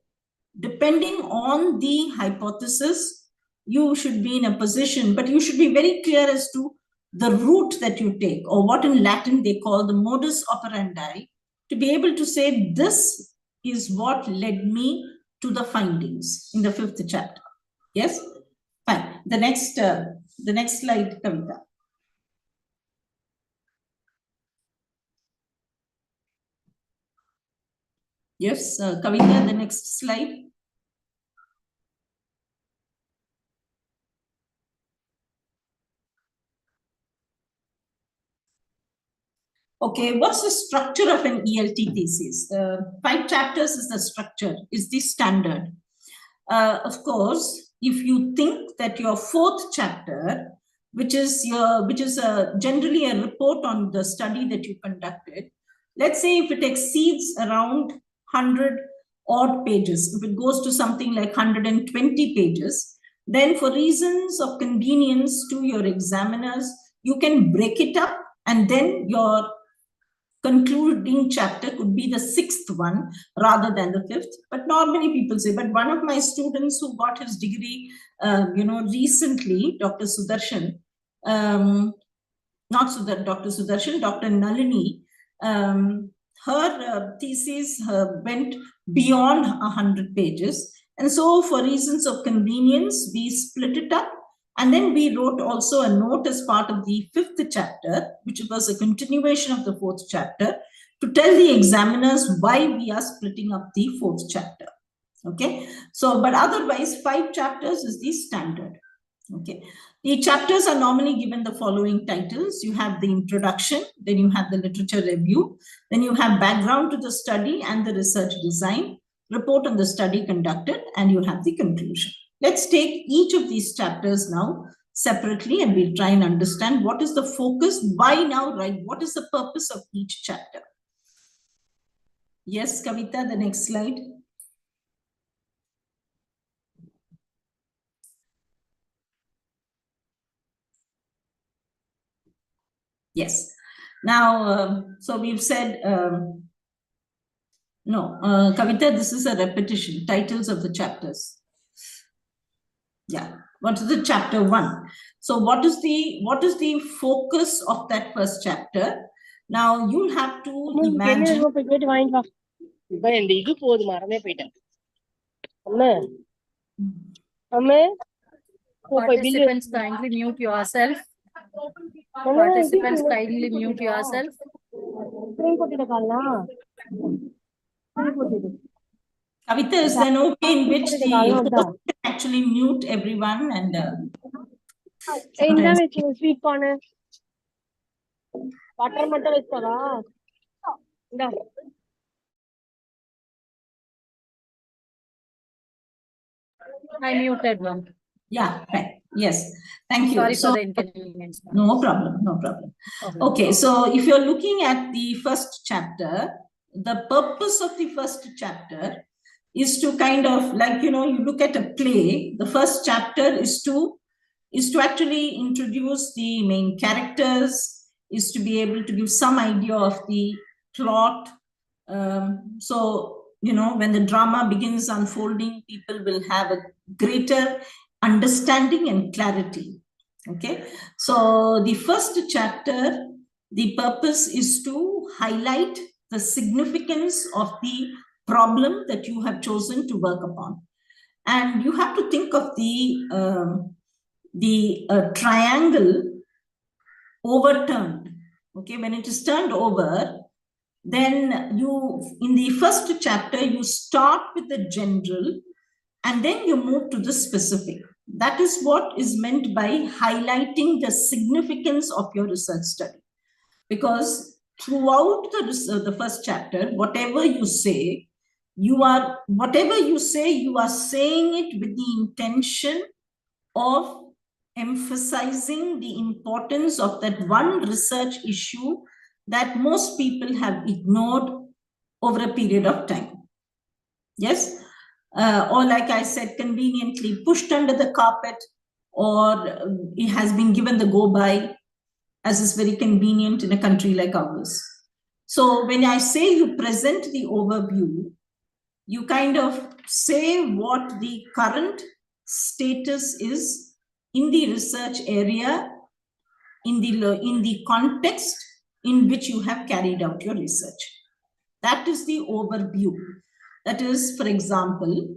depending on the hypothesis, you should be in a position, but you should be very clear as to the route that you take, or what in Latin they call the modus operandi, to be able to say, this is what led me to the findings in the 5th chapter. Yes? Fine. The next slide, Kavita. Yes, Kavita, the next slide. Okay, what's the structure of an ELT thesis? 5 chapters is the structure, is the standard. Of course, if you think that your 4th chapter, which is generally a report on the study that you conducted, let's say if it exceeds around 100 odd pages, if it goes to something like 120 pages, then for reasons of convenience to your examiners, you can break it up, and then your concluding chapter could be the 6th one rather than the 5th. But normally people say, but one of my students who got his degree, recently, Dr. Sudarshan, Dr. Nalini, her thesis went beyond 100 pages. And so for reasons of convenience, we split it up. And then we wrote also a note as part of the 5th chapter, which was a continuation of the 4th chapter, to tell the examiners why we are splitting up the 4th chapter. Okay. So, but otherwise 5 chapters is the standard. Okay. The chapters are normally given the following titles. You have the introduction, then you have the literature review, then you have background to the study and the research design, report on the study conducted, and you have the conclusion. Let's take each of these chapters now separately, and we'll try and understand what is the focus, why now, right? What is the purpose of each chapter? Yes, Kavita, the next slide. Yes. Now, so we've said, no, Kavita, this is a repetition, titles of the chapters. Yeah. What is the chapter 1? So what is the focus of that first chapter? Now you'll have to imagine. Participants, kindly mute yourself. Participants, kindly mute yourself. Kavita, is there no way in which the host can actually mute everyone and sometimes- sweet corn. Butter mutton is I muted one. Yeah, right. Yes. Thank you. Sorry So, for the inconvenience. no problem, no problem. Okay, so if you're looking at the first chapter, the purpose of the first chapter is to kind of, like, you look at a play, the first chapter is to actually introduce the main characters, is to be able to give some idea of the plot. So, when the drama begins unfolding, people will have a greater understanding and clarity. Okay, so the first chapter, the purpose is to highlight the significance of the problem that you have chosen to work upon. And you have to think of the triangle overturned. Okay, when it is turned over, then in the first chapter, you start with the general and then you move to the specific. That is what is meant by highlighting the significance of your research study. Because throughout the first chapter, whatever you say, you are saying it with the intention of emphasizing the importance of that one research issue that most people have ignored over a period of time. Yes? Or like I said, conveniently pushed under the carpet, or it has been given the go-by, as is very convenient in a country like ours. So when I say you present the overview, you kind of say what the current status is in the research area, in the context in which you have carried out your research. That is the overview. That is, for example,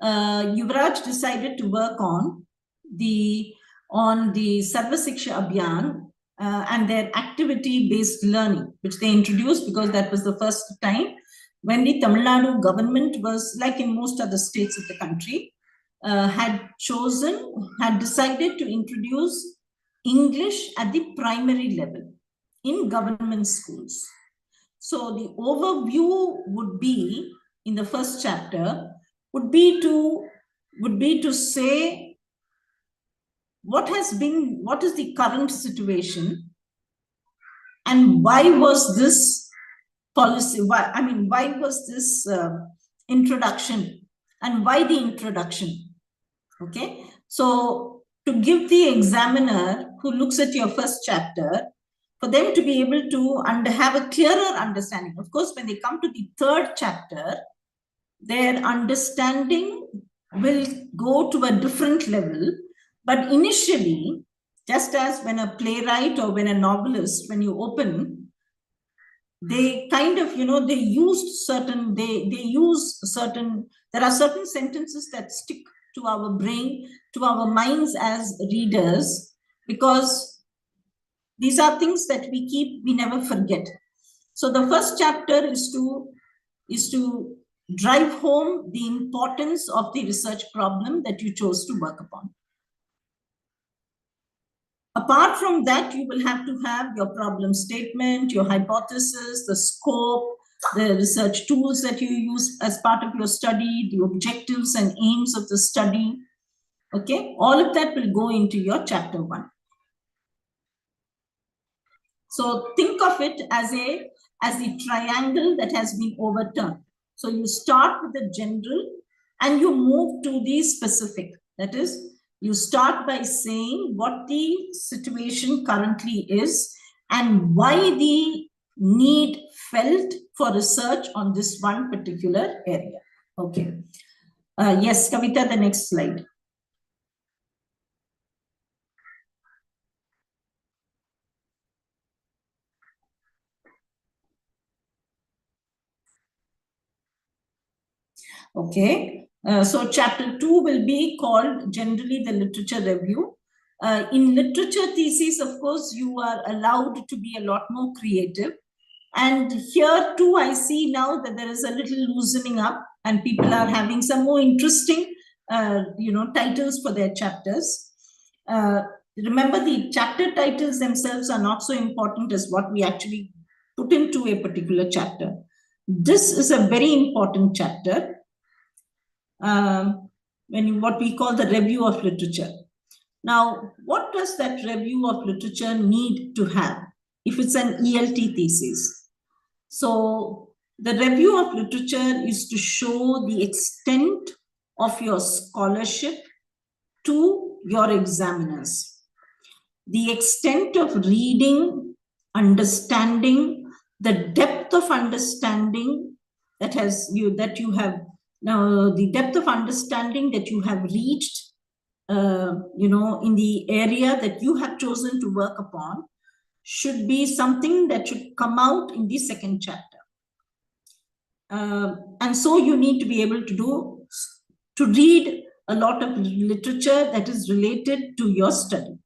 Yuvraj decided to work on the Sarva Shiksha Abhiyan and their activity-based learning, which they introduced because that was the first time when the Tamil Nadu government was, like in most other states of the country, had decided to introduce English at the primary level in government schools. So the overview would be, in the first chapter, would be to say what is the current situation and why was this policy, why was this introduction, and why the introduction. Okay, so to give the examiner who looks at your first chapter, for them to be able to have a clearer understanding. Of course, when they come to the third chapter, their understanding will go to a different level. But initially, just as when a playwright or when a novelist, when you open, they kind of, they use certain, there are certain sentences that stick to our brain, to our minds as readers, because these are things that we never forget. So the first chapter is to drive home the importance of the research problem that you chose to work upon. Apart from that, you will have to have your problem statement, your hypothesis, the scope, the research tools that you use as part of your study, the objectives and aims of the study. Okay, all of that will go into your chapter 1. So think of it as as the triangle that has been overturned. So you start with the general and you move to the specific. That is, you start by saying what the situation currently is and why the need felt for research on this one particular area. Okay. Yes, Kavita, the next slide. Okay, so chapter 2 will be called generally the literature review. In literature thesis, of course, you are allowed to be a lot more creative. And here too, I see now that there is a little loosening up and people are having some more interesting, titles for their chapters. Remember, the chapter titles themselves are not so important as what we actually put into a particular chapter. This is a very important chapter. What we call the review of literature. Now, what does that review of literature need to have if it's an ELT thesis? So the review of literature is to show the extent of your scholarship to your examiners. The extent of reading, understanding, the depth of understanding that you have now, the depth of understanding that you have reached, in the area that you have chosen to work upon should be something that should come out in the second chapter. And so you need to be able to read a lot of literature that is related to your study.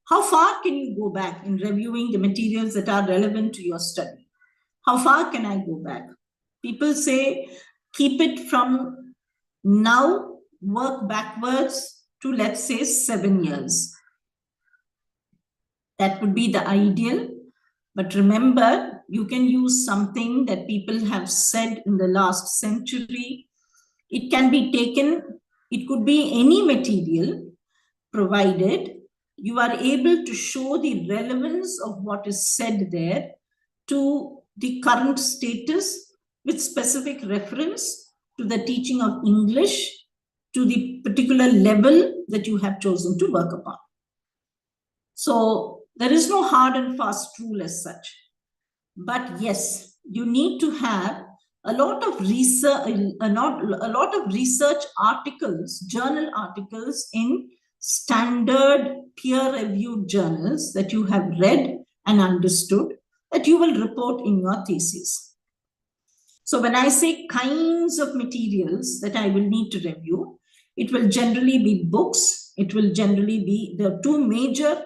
How far can you go back in reviewing the materials that are relevant to your study? How far can I go back? People say, keep it from now, work backwards to, let's say, 7 years. That would be the ideal. But remember, you can use something that people have said in the last century. It can be taken, it could be any material, provided you are able to show the relevance of what is said there to the current status with specific reference to the teaching of English, to the particular level that you have chosen to work upon. So there is no hard and fast rule as such. But yes, you need to have a lot of research articles, journal articles in standard peer-reviewed journals that you have read and understood that you will report in your thesis. So when I say kinds of materials that I will need to review, it will generally be books. It will generally be the two major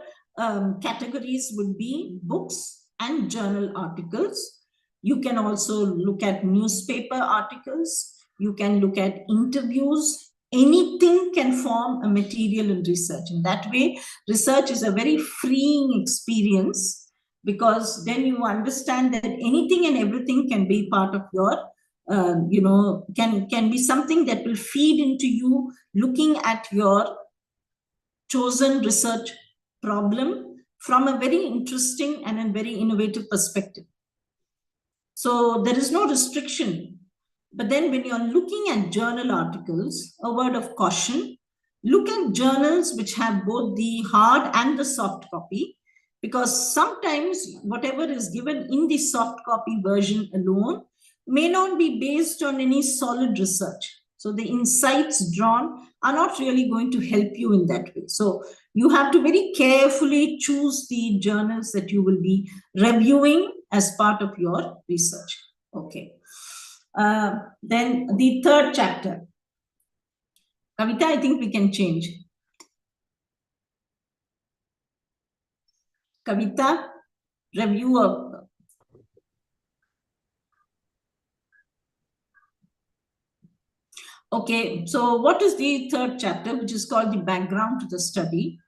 categories would be books and journal articles. You can also look at newspaper articles. You can look at interviews. Anything can form a material in research. In that way, research is a very freeing experience, because then you understand that anything and everything can be part of your, can be something that will feed into you looking at your chosen research problem from a very interesting and a very innovative perspective. So there is no restriction. But then when you're looking at journal articles, a word of caution, look at journals which have both the hard and the soft copy, because sometimes whatever is given in the soft copy version alone may not be based on any solid research. So the insights drawn are not really going to help you in that way. So you have to very carefully choose the journals that you will be reviewing as part of your research. Okay. Then the third chapter. Kavita, I think we can change. Kavita, review of. Okay, so what is the third chapter, which is called the background to the study?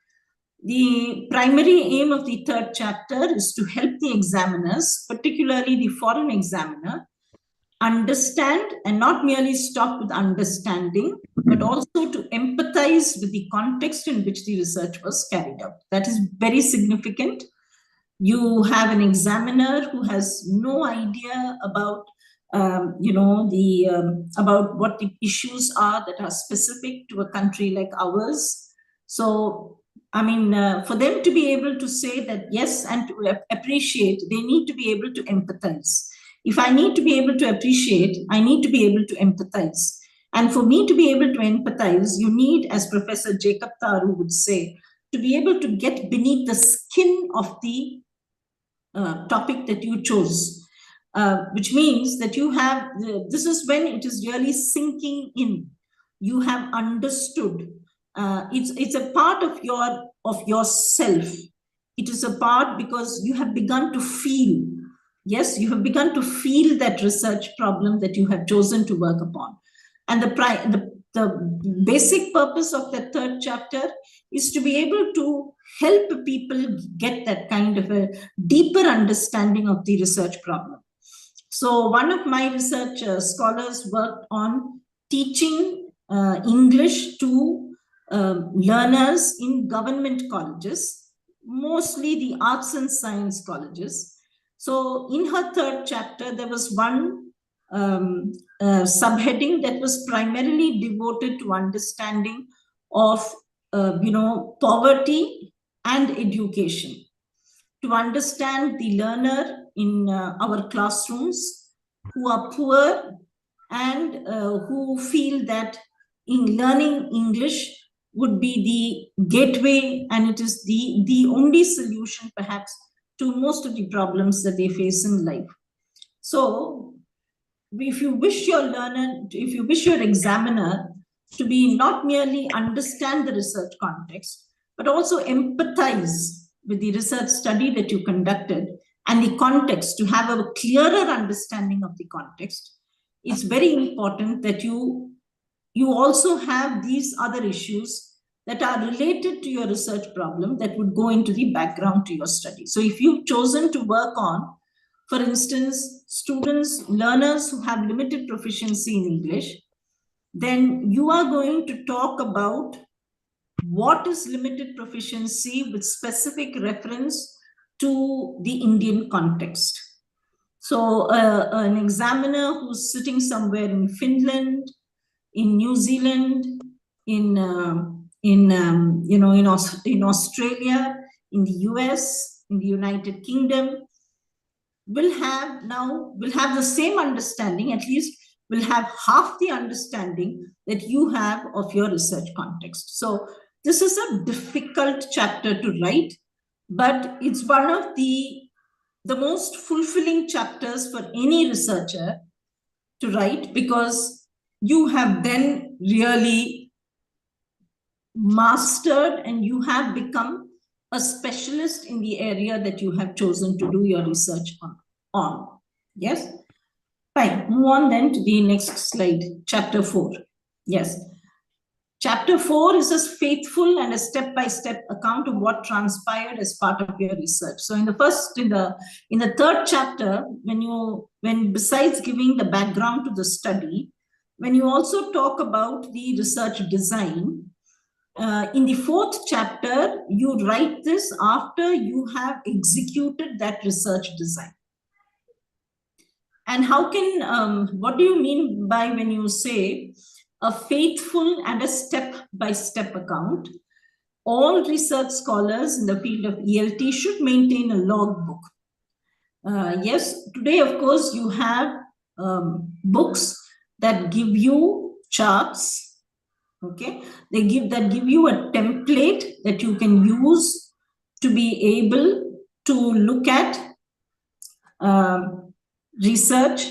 The primary aim of the third chapter is to help the examiners, particularly the foreign examiner, understand and not merely stop with understanding, but also to empathize with the context in which the research was carried out. That is very significant. You have an examiner who has no idea about about what the issues are that are specific to a country like ours. So, I mean, for them to be able to say that yes, and to appreciate, they need to be able to empathize. If I need to be able to appreciate, I need to be able to empathize. And for me to be able to empathize, you need, as Professor Jacob Taru would say, to be able to get beneath the skin of the topic that you chose. Which means that you have, this is when it is really sinking in. You have understood. It's a part of yourself. It is a part because you have begun to feel. Yes, you have begun to feel that research problem that you have chosen to work upon. And the basic purpose of the third chapter is to be able to help people get that kind of a deeper understanding of the research problem. So one of my research scholars worked on teaching English to learners in government colleges, mostly the arts and science colleges. So in her third chapter, there was one subheading that was primarily devoted to understanding of poverty and education. To understand the learner in our classrooms who are poor and who feel that in learning English would be the gateway, and it is the only solution perhaps to most of the problems that they face in life. So if you wish your learner, if you wish your examiner to be not merely understand the research context, but also empathize with the research study that you conducted and the context, to have a clearer understanding of the context, it's very important that you also have these other issues that are related to your research problem that would go into the background to your study. So if you've chosen to work on, for instance, students, learners who have limited proficiency in English, then you are going to talk about what is limited proficiency with specific reference to the Indian context. So an examiner who's sitting somewhere in Finland, in New Zealand, in Australia, in the US, in the United Kingdom, will have the same understanding, at least will have half the understanding that you have of your research context. So this is a difficult chapter to write, but it's one of the most fulfilling chapters for any researcher to write, because you have then really mastered and you have become a specialist in the area that you have chosen to do your research on. Yes? Fine. Move on then to the next slide, chapter 4. Yes. Chapter 4 is a faithful and a step-by-step account of what transpired as part of your research. So in the third chapter, when besides giving the background to the study, when you also talk about the research design, in the fourth chapter, you write this after you have executed that research design. And how can, what do you mean by when you say a faithful and a step-by-step account? All research scholars in the field of ELT should maintain a logbook. Yes, today, of course, you have books that give you charts. Okay, they give you a template that you can use to be able to look at research,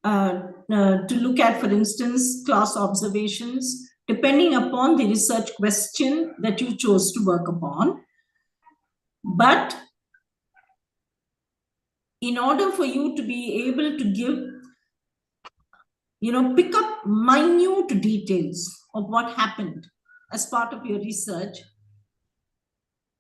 to look at, for instance, class observations, depending upon the research question that you chose to work upon. But in order for you to be able to give, pick up minute details of what happened as part of your research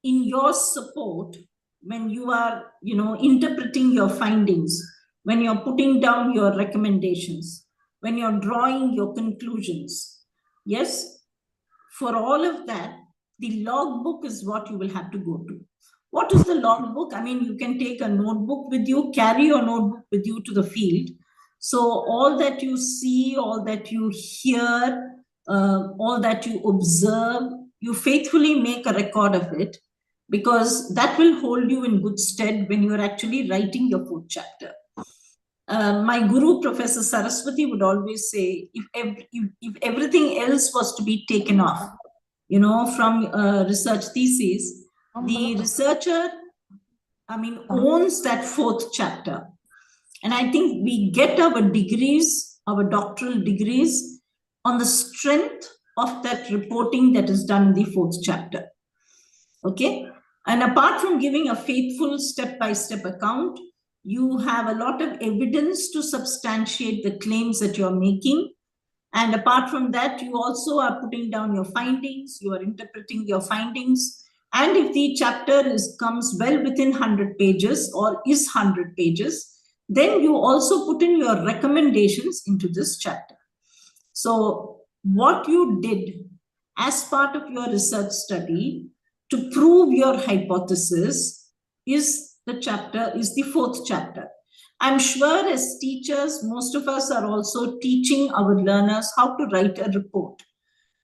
in your support, when you are, interpreting your findings, when you're putting down your recommendations, when you're drawing your conclusions. Yes, for all of that, the logbook is what you will have to go to. What is the logbook? I mean, you can take a notebook with you, carry your notebook with you to the field. So all that you see, all that you hear, all that you observe, you faithfully make a record of it, because that will hold you in good stead when you are actually writing your 4th chapter. My guru, Professor Saraswati, would always say, if everything else was to be taken off, you know, from research thesis, the researcher, I mean, owns that 4th chapter. And I think we get our degrees, our doctoral degrees, on the strength of that reporting that is done in the 4th chapter. Okay? And apart from giving a faithful step-by-step account, you have a lot of evidence to substantiate the claims that you're making. And apart from that, you also are putting down your findings, you are interpreting your findings. And if the chapter comes well within 100 pages or is 100 pages, then you also put in your recommendations into this chapter. So what you did as part of your research study to prove your hypothesis is the 4th chapter. I'm sure as teachers, most of us are also teaching our learners how to write a report.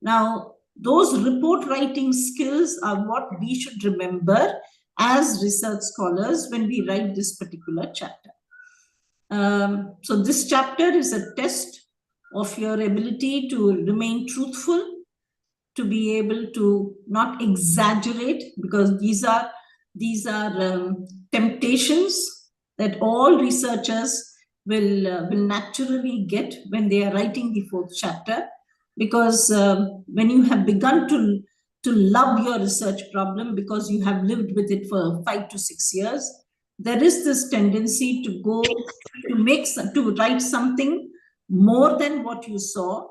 Now, those report writing skills are what we should remember as research scholars when we write this particular chapter. So this chapter is a test of your ability to remain truthful, to be able to not exaggerate, because these are temptations that all researchers will naturally get when they are writing the 4th chapter. Because when you have begun to love your research problem because you have lived with it for 5 to 6 years, there is this tendency to write something more than what you saw.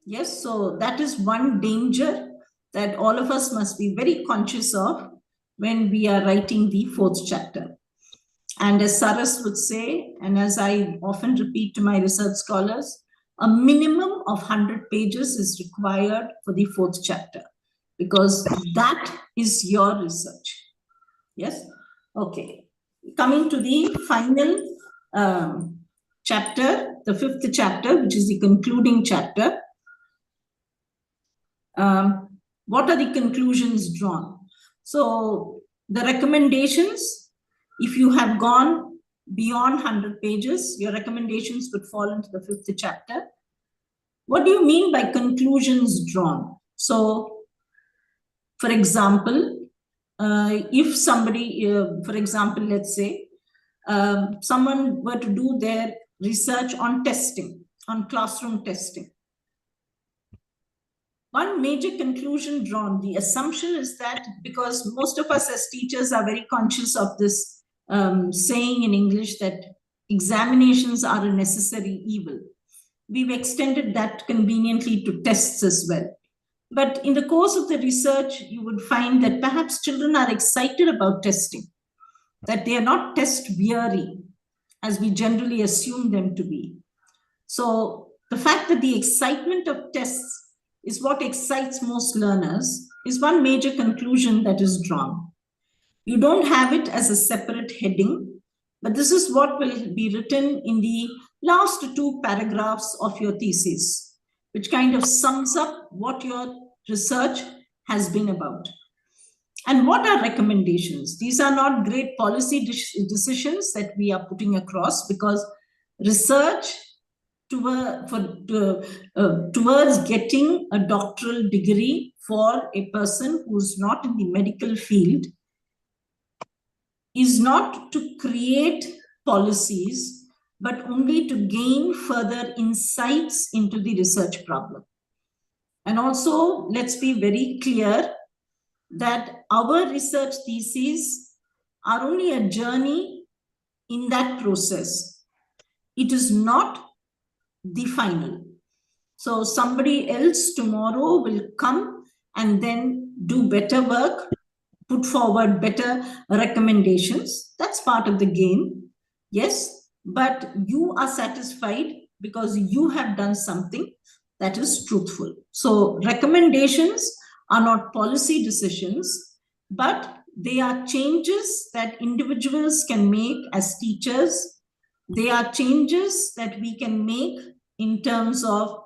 Yes, so that is one danger that all of us must be very conscious of when we are writing the 4th chapter. And as Saras would say, and as I often repeat to my research scholars, a minimum of 100 pages is required for the 4th chapter, because that is your research. Yes? Okay. Coming to the final chapter, the 5th chapter, which is the concluding chapter. What are the conclusions drawn? So the recommendations, if you have gone beyond 100 pages, your recommendations would fall into the 5th chapter. What do you mean by conclusions drawn? So, for example, if somebody, for example, let's say, someone were to do their research on testing, on classroom testing. One major conclusion drawn, the assumption is that, because most of us as teachers are very conscious of this saying in English that examinations are a necessary evil. We've extended that conveniently to tests as well. But in the course of the research, you would find that perhaps children are excited about testing, that they are not test weary, as we generally assume them to be. So the fact that the excitement of tests is what excites most learners is one major conclusion that is drawn. You don't have it as a separate heading, but this is what will be written in the last 2 paragraphs of your thesis, which kind of sums up what your research has been about. And what are recommendations? These are not great policy decisions that we are putting across, because research towards getting a doctoral degree for a person who's not in the medical field is not to create policies, but only to gain further insights into the research problem. And also, let's be very clear that our research theses are only a journey in that process. It is not the final. So somebody else tomorrow will come and then do better work, put forward better recommendations. That's part of the game. Yes, but you are satisfied because you have done something that is truthful. So recommendations are not policy decisions, but they are changes that individuals can make as teachers. They are changes that we can make in terms of,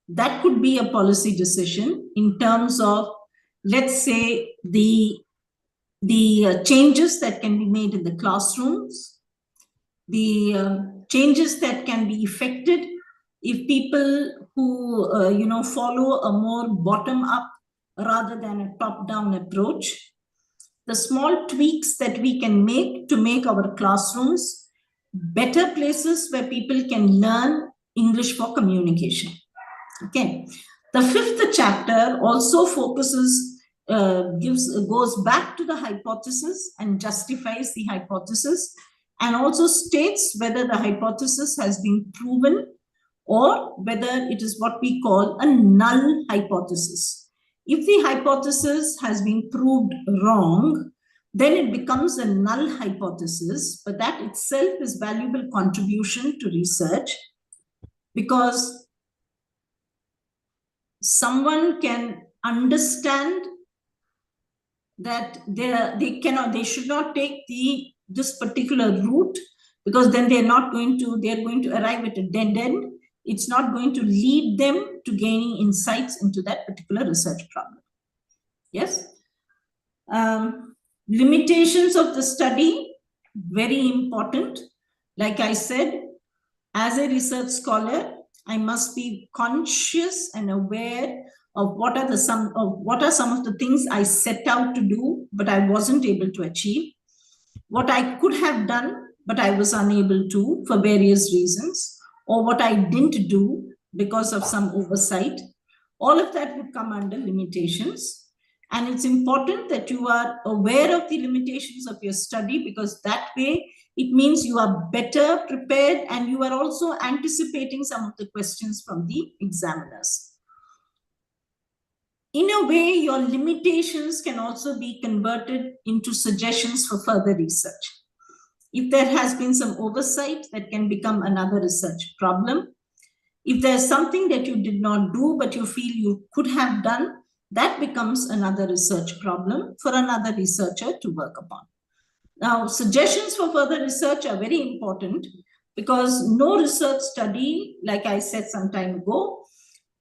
that could be a policy decision in terms of, let's say, the changes that can be made in the classrooms, the changes that can be effected if people who follow a more bottom-up rather than a top-down approach, the small tweaks that we can make to make our classrooms better places where people can learn English for communication. Okay. The 5th chapter also focuses, goes back to the hypothesis and justifies the hypothesis, and also states whether the hypothesis has been proven or whether it is what we call a null hypothesis. If the hypothesis has been proved wrong, then it becomes a null hypothesis, but that itself is valuable contribution to research, because someone can understand that they should not take this particular route, because then they're going to arrive at a dead end. It's not going to lead them to gaining insights into that particular research problem. Yes. Limitations of the study, very important. Like I said, as a research scholar, I must be conscious and aware of what are some of the things I set out to do, but I wasn't able to achieve. What I could have done, but I was unable to for various reasons, or what I didn't do because of some oversight. All of that would come under limitations. And it's important that you are aware of the limitations of your study, because that way it means you are better prepared and you are also anticipating some of the questions from the examiners. In a way, your limitations can also be converted into suggestions for further research. If there has been some oversight, that can become another research problem. If there's something that you did not do, but you feel you could have done, that becomes another research problem for another researcher to work upon. Now, suggestions for further research are very important, because no research study, like I said some time ago,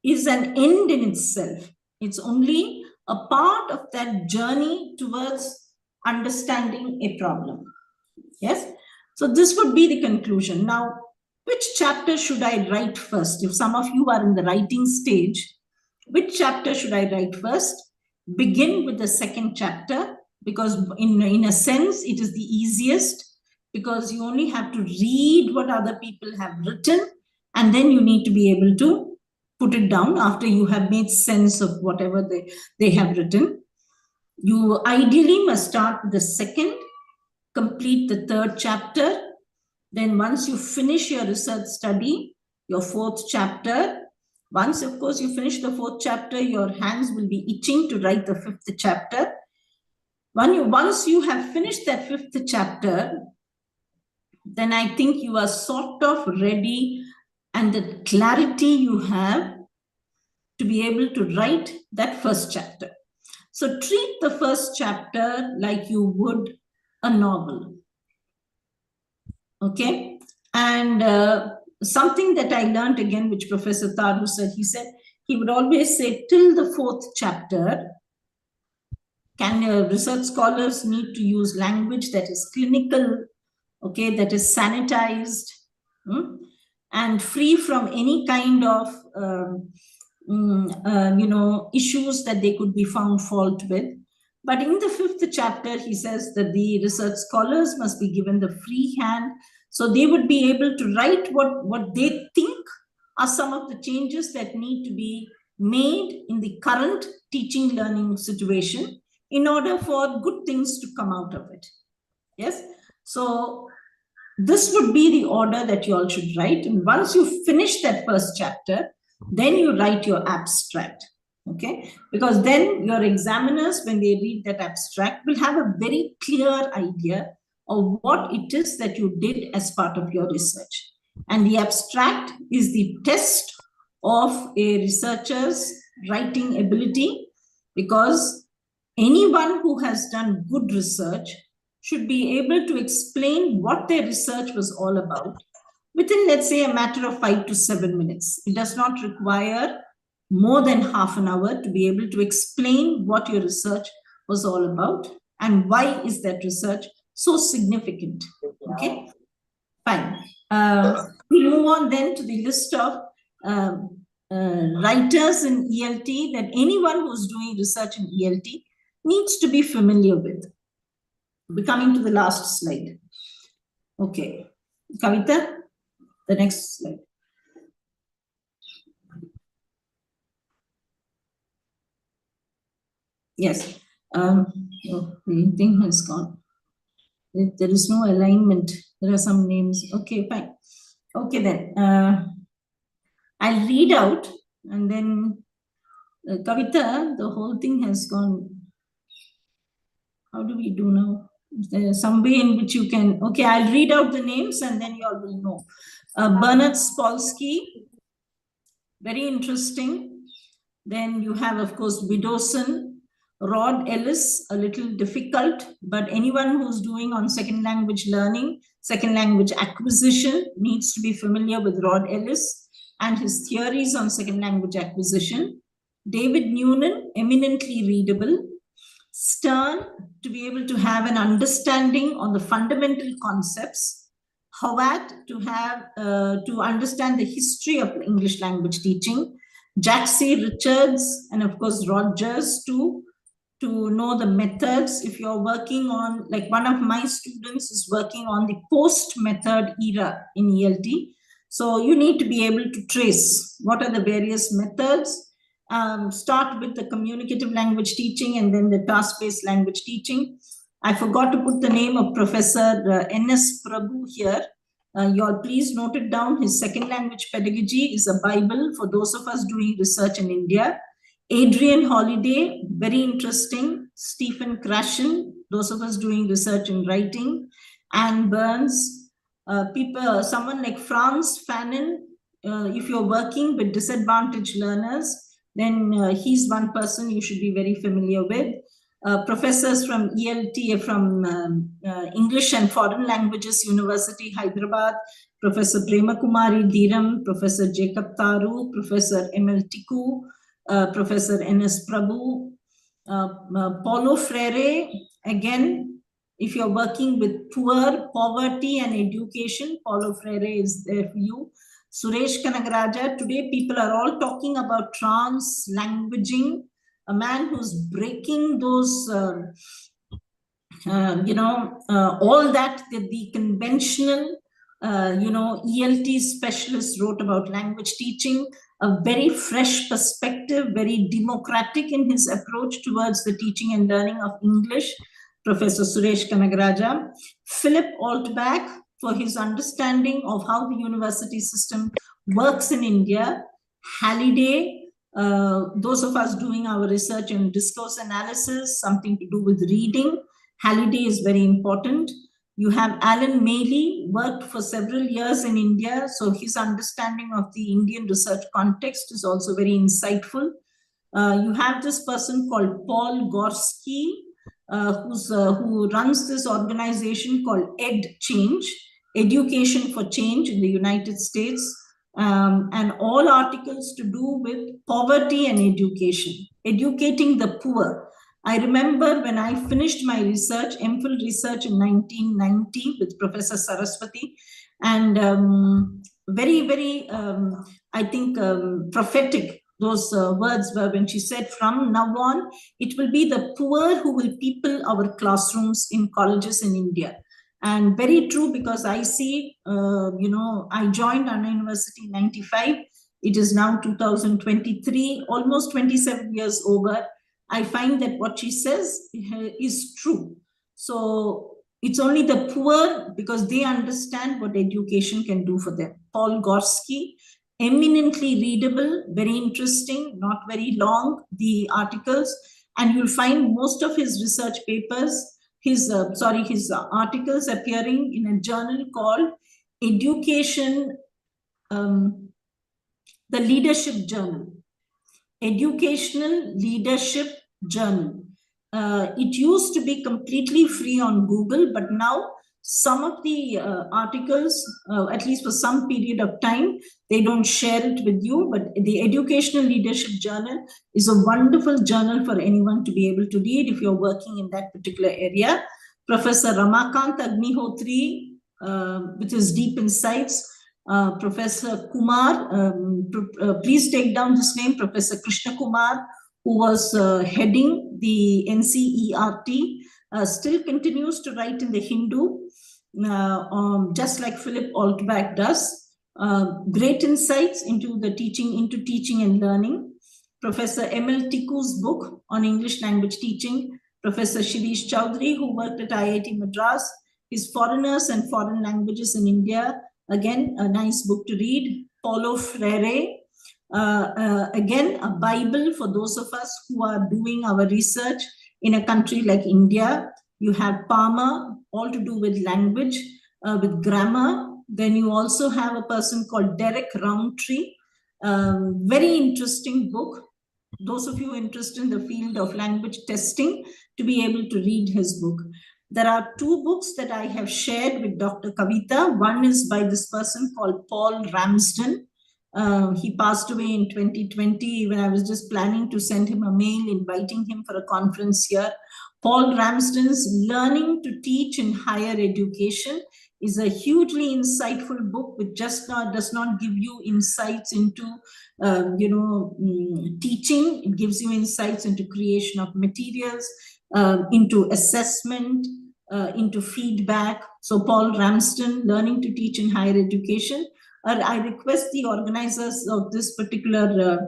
is an end in itself. It's only a part of that journey towards understanding a problem. Yes. So this would be the conclusion. Now, which chapter should I write first? If some of you are in the writing stage, which chapter should I write first? Begin with the 2nd chapter, because in a sense, it is the easiest, because you only have to read what other people have written, and then you need to be able to put it down after you have made sense of whatever they have written. You ideally must start with the 2nd, complete the 3rd chapter. Then once you finish your research study, your 4th chapter, once, of course, you finish the 4th chapter, your hands will be itching to write the 5th chapter. Once you have finished that 5th chapter, then I think you are sort of ready, and the clarity you have to be able to write that 1st chapter. So treat the 1st chapter like you would a novel. Okay. And something that I learned again, which Professor Taru said, he would always say, till the 4th chapter, research scholars need to use language that is clinical, okay, that is sanitized, and free from any kind of issues that they could be found fault with. But in the 5th chapter, he says that the research scholars must be given the free hand, so they would be able to write what they think are some of the changes that need to be made in the current teaching learning situation in order for good things to come out of it. Yes. So this would be the order that you all should write. And once you finish that 1st chapter, then you write your abstract. Okay, because then your examiners, when they read that abstract, will have a very clear idea of what it is that you did as part of your research. And the abstract is the test of a researcher's writing ability, because anyone who has done good research should be able to explain what their research was all about within, let's say, a matter of 5 to 7 minutes. It does not require more than half an hour to be able to explain what your research was all about and why is that research so significant. Okay, fine. We move on then to the list of writers in ELT that anyone who's doing research in ELT needs to be familiar with. We're coming to the last slide. Okay, Kavita, the next slide. Yes, oh, the thing has gone. There is no alignment. There are some names. Okay, fine. Okay, then I'll read out and then Kavita, the whole thing has gone. How do we do now? Is there some way in which you can? Okay, I'll read out the names and then you all will know. Bernard Spolsky, very interesting. Then you have, of course, Widdowson. Rod Ellis, a little difficult, but anyone who's doing on second language learning, second language acquisition needs to be familiar with Rod Ellis and his theories on second language acquisition. David Noonan, eminently readable. Stern, to be able to have an understanding on the fundamental concepts. Howat, to have to understand the history of English language teaching. Jack C. Richards, and of course Rogers too, to know the methods. If you're working on, like one of my students is working on the post-method era in ELT. So you need to be able to trace what are the various methods. Start with the communicative language teaching and then the task-based language teaching. I forgot to put the name of Professor N.S. Prabhu here. You all please note it down. His second language pedagogy is a Bible for those of us doing research in India. Adrian Holiday, very interesting. Stephen Krashen, those of us doing research in writing. Anne Burns, someone like Franz Fanon, if you're working with disadvantaged learners, then he's one person you should be very familiar with. Professors from ELT, from English and Foreign Languages University, Hyderabad, Professor Prema Kumari Dhiram, Professor Jacob Taru, Professor M.L. Tiku, Professor N.S. Prabhu, Paulo Freire. Again, if you're working with poverty and education, Paulo Freire is there for you. Suresh Kanagaraja, today people are all talking about trans-languaging, a man who's breaking those, all that the conventional, ELT specialists wrote about language teaching, a very fresh perspective, very democratic in his approach towards the teaching and learning of English, Professor Suresh Kanagaraja. Philip Altbach, for his understanding of how the university system works in India. Halliday, those of us doing our research in discourse analysis, something to do with reading, Halliday is very important. You have Alan Maley, worked for several years in India, so his understanding of the Indian research context is also very insightful. You have this person called Paul Gorski, who runs this organization called EdChange, Education for Change in the United States, and all articles to do with poverty and education, educating the poor. I remember when I finished my research, MPhil research in 1990 with Professor Saraswati, and very, very, I think, prophetic those words were when she said, from now on, it will be the poor who will people our classrooms in colleges in India. And very true, because I see, I joined Anna University in 95. It is now 2023, almost 27 years over. I find that what she says is true. So it's only the poor, because they understand what education can do for them. Paul Gorski, eminently readable, very interesting, not very long, the articles. And you'll find most of his research papers, his articles appearing in a journal called Education, the Leadership Journal. Educational Leadership Journal. It used to be completely free on Google, but now some of the articles, at least for some period of time, they don't share it with you. But the Educational Leadership Journal is a wonderful journal for anyone to be able to read if you're working in that particular area. Professor Ramakant Agnihotri, with his deep insights, Professor Kumar, please take down this name, Professor Krishna Kumar, who was heading the NCERT, still continues to write in the Hindu, just like Philip Altbach does. Great insights into teaching and learning. Professor M.L. Tiku's book on English language teaching. Professor Shirish Chowdhury, who worked at IIT Madras, his Foreigners and Foreign Languages in India. Again, a nice book to read. Paulo Freire, again, a Bible for those of us who are doing our research in a country like India. You have Palmer, all to do with language, with grammar. Then you also have a person called Derek Roundtree. Very interesting book. Those of you interested in the field of language testing, to be able to read his book. There are two books that I have shared with Dr. Kavita. One is by this person called Paul Ramsden. He passed away in 2020 when I was just planning to send him a mail inviting him for a conference here. Paul Ramsden's Learning to Teach in Higher Education is a hugely insightful book which does not give you insights into teaching. It gives you insights into creation of materials, into assessment, into feedback. So Paul Ramsden, Learning to Teach in Higher Education. I request the organizers of this particular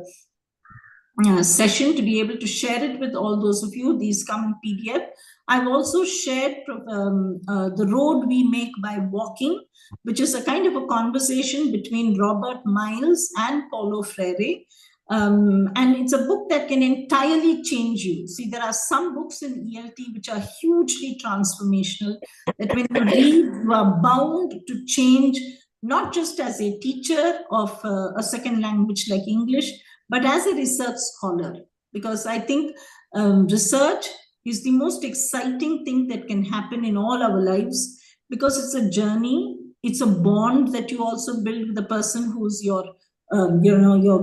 session to be able to share it with all those of you. These come in PDF. I've also shared The Road We Make by Walking, which is a kind of a conversation between Robert Miles and Paulo Freire. And it's a book that can entirely change you. See, there are some books in ELT which are hugely transformational, that when you read, you are bound to change, not just as a teacher of a second language like English, but as a research scholar. Because I think research is the most exciting thing that can happen in all our lives, because it's a journey, it's a bond that you also build with the person who's your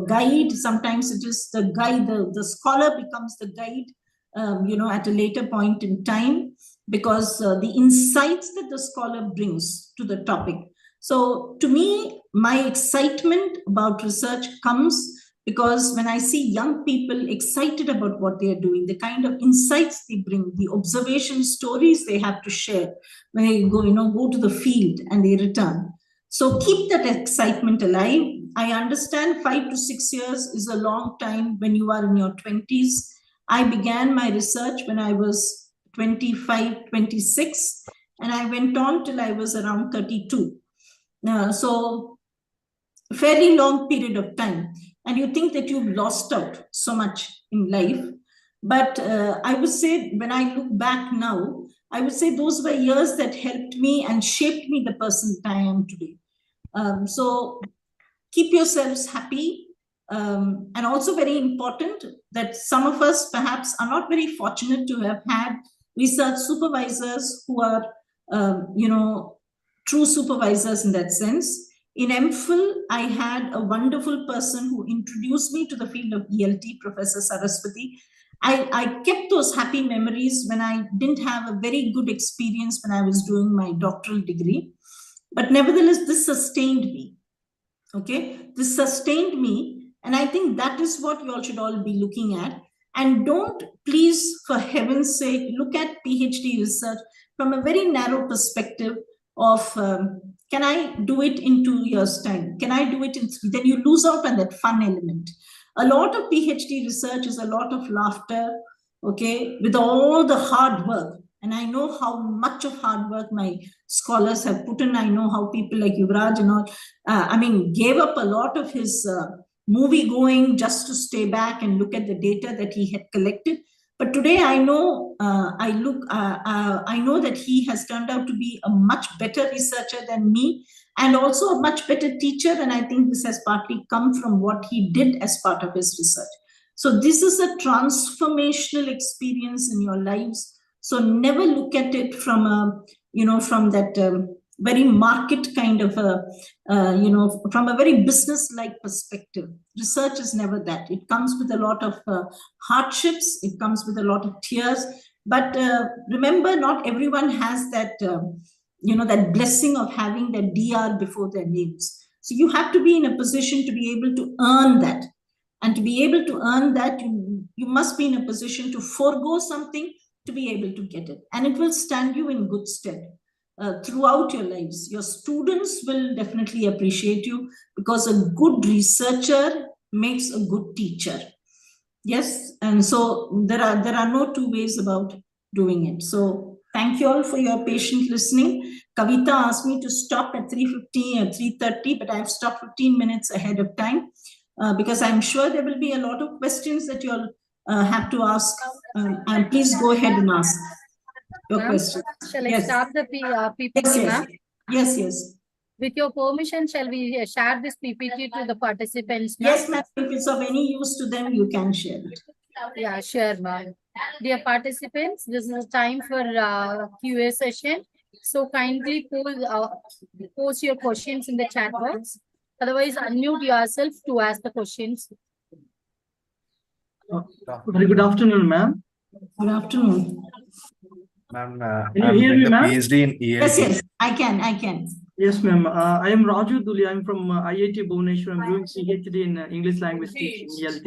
guide. Sometimes it is the guide, the scholar becomes the guide, at a later point in time, because the insights that the scholar brings to the topic. So to me, my excitement about research comes because when I see young people excited about what they are doing, the kind of insights they bring, the observation stories they have to share when they go to the field and they return. So keep that excitement alive. I understand 5 to 6 years is a long time when you are in your 20s. I began my research when I was 25, 26, and I went on till I was around 32. So fairly long period of time. And you think that you've lost out so much in life. But I would say, when I look back now, I would say those were years that helped me and shaped me the person that I am today. So keep yourselves happy. And also very important that some of us perhaps are not very fortunate to have had research supervisors who are, true supervisors in that sense. In MPhil, I had a wonderful person who introduced me to the field of ELT, Professor Saraswati. I kept those happy memories when I didn't have a very good experience when I was doing my doctoral degree. But nevertheless, this sustained me. Okay, this sustained me. And I think that is what you all should all be looking at. And don't, please, for heaven's sake, look at PhD research from a very narrow perspective of, can I do it in 2 years' time? Can I do it in 3? Then you lose out on that fun element. A lot of PhD research is a lot of laughter, okay, with all the hard work. And I know how much of hard work my scholars have put in. I know how people like Yuvraj and all, gave up a lot of his movie going just to stay back and look at the data that he had collected. But today I know, I know that he has turned out to be a much better researcher than me, and also a much better teacher. And I think this has partly come from what he did as part of his research. So this is a transformational experience in your lives. So never look at it from a, from that very market kind of a, from a very business-like perspective. Research is never that. It comes with a lot of hardships. It comes with a lot of tears. But remember, not everyone has that, that blessing of having that DR before their names. So you have to be in a position to be able to earn that. And to be able to earn that, you must be in a position to forego something to be able to get it. And it will stand you in good stead throughout your lives. Your students will definitely appreciate you, because a good researcher makes a good teacher. Yes, and so there are no two ways about doing it. So thank you all for your patient listening. Kavita asked me to stop at 3:50 or 3:30, but I've stopped 15 minutes ahead of time because I'm sure there will be a lot of questions that you'll have to ask. And please go ahead and ask your questions. Shall I Yes. start the PPT, Yes, ma'am? yes. With your permission, shall we share this PPT to the participants? ma'am? Yes, ma'am. If it's of any use to them, you can share it. Yeah, sure, ma'am. Dear participants, this is time for QA session. So kindly post your questions in the chat box. Otherwise, unmute yourself to ask the questions. Very good afternoon, ma'am. Good afternoon. Ma'am, Can you I'm hear doing me, a ma'am? PhD in ELT. Yes, I can. Yes, ma'am. I am Raju Duli. I'm from IIT Bhubaneswar. I'm doing PhD in English language teaching, ELT.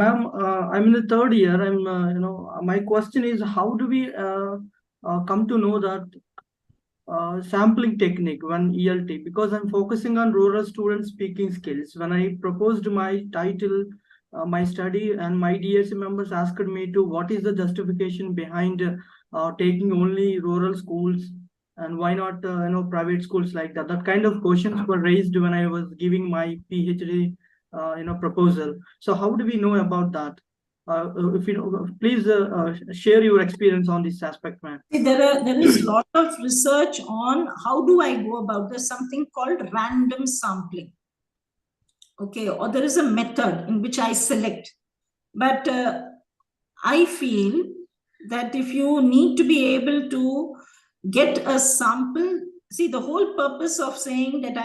Ma'am, I'm in the third year. My question is, how do we come to know that sampling technique when ELT? Because I'm focusing on rural student speaking skills. When I proposed my title, my study, and my DSC members asked me to what is the justification behind taking only rural schools, and why not private schools like that. That kind of questions were raised when I was giving my PhD proposal. So how do we know about that? If you know, please share your experience on this aspect, ma'am. There is a lot of research on how do I go about this, something called random sampling. Okay, or there is a method in which I select. But I feel that if you need to be able to get a sample, see, the whole purpose of saying that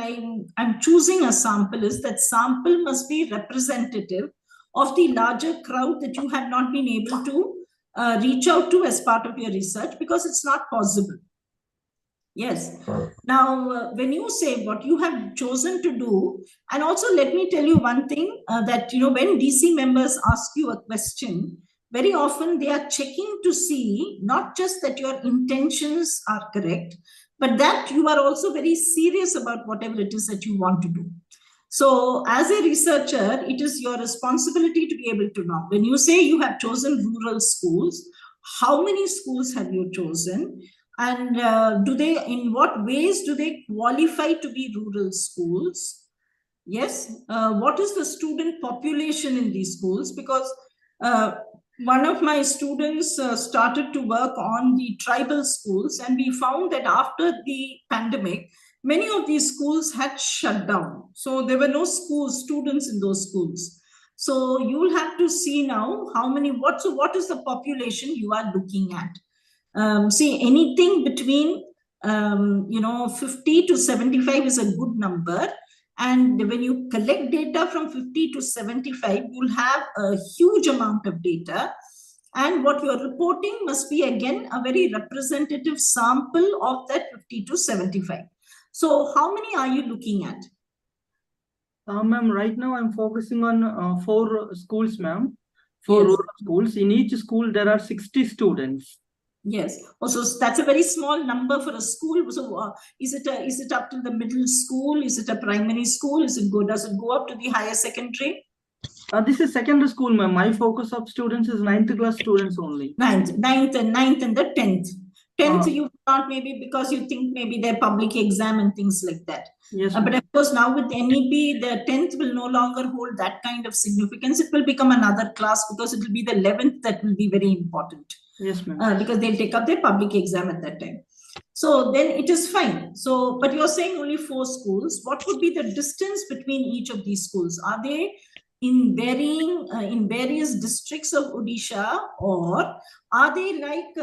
I'm choosing a sample is that sample must be representative of the larger crowd that you have not been able to reach out to as part of your research, because it's not possible. Yes. Now, when you say what you have chosen to do, and also let me tell you one thing that, when DC members ask you a question, very often they are checking to see not just that your intentions are correct, but that you are also very serious about whatever it is that you want to do. So as a researcher, it is your responsibility to be able to know. When you say you have chosen rural schools, how many schools have you chosen? And in what ways do they qualify to be rural schools? Yes. What is the student population in these schools? Because one of my students started to work on the tribal schools, and we found that after the pandemic, many of these schools had shut down. So there were no students in those schools. So you will have to see now what is the population you are looking at. See, anything between 50 to 75 is a good number. And when you collect data from 50 to 75, you'll have a huge amount of data. And what you're reporting must be, again, a very representative sample of that 50 to 75. So how many are you looking at? Ma'am, right now I'm focusing on 4 schools, ma'am. 4 Yes. rural schools. In each school, there are 60 students. Yes. Also, that's a very small number for a school. So is it up to the middle school? Is it a primary school? Does it go up to the higher secondary? This is secondary school, ma'am. My focus of students is 9th class students only. Ninth and the 10th. 10th, Ah. you thought maybe because you think maybe their public exam and things like that. Yes, But ma'am. of course, now with NEP, the 10th will no longer hold that kind of significance. It will become another class, because it will be the 11th that will be very important. Yes, ma'am. Because they'll take up their public exam at that time. So then it is fine. So, but you're saying only 4 schools. What would be the distance between each of these schools? Are they in varying in various districts of Odisha, or are they like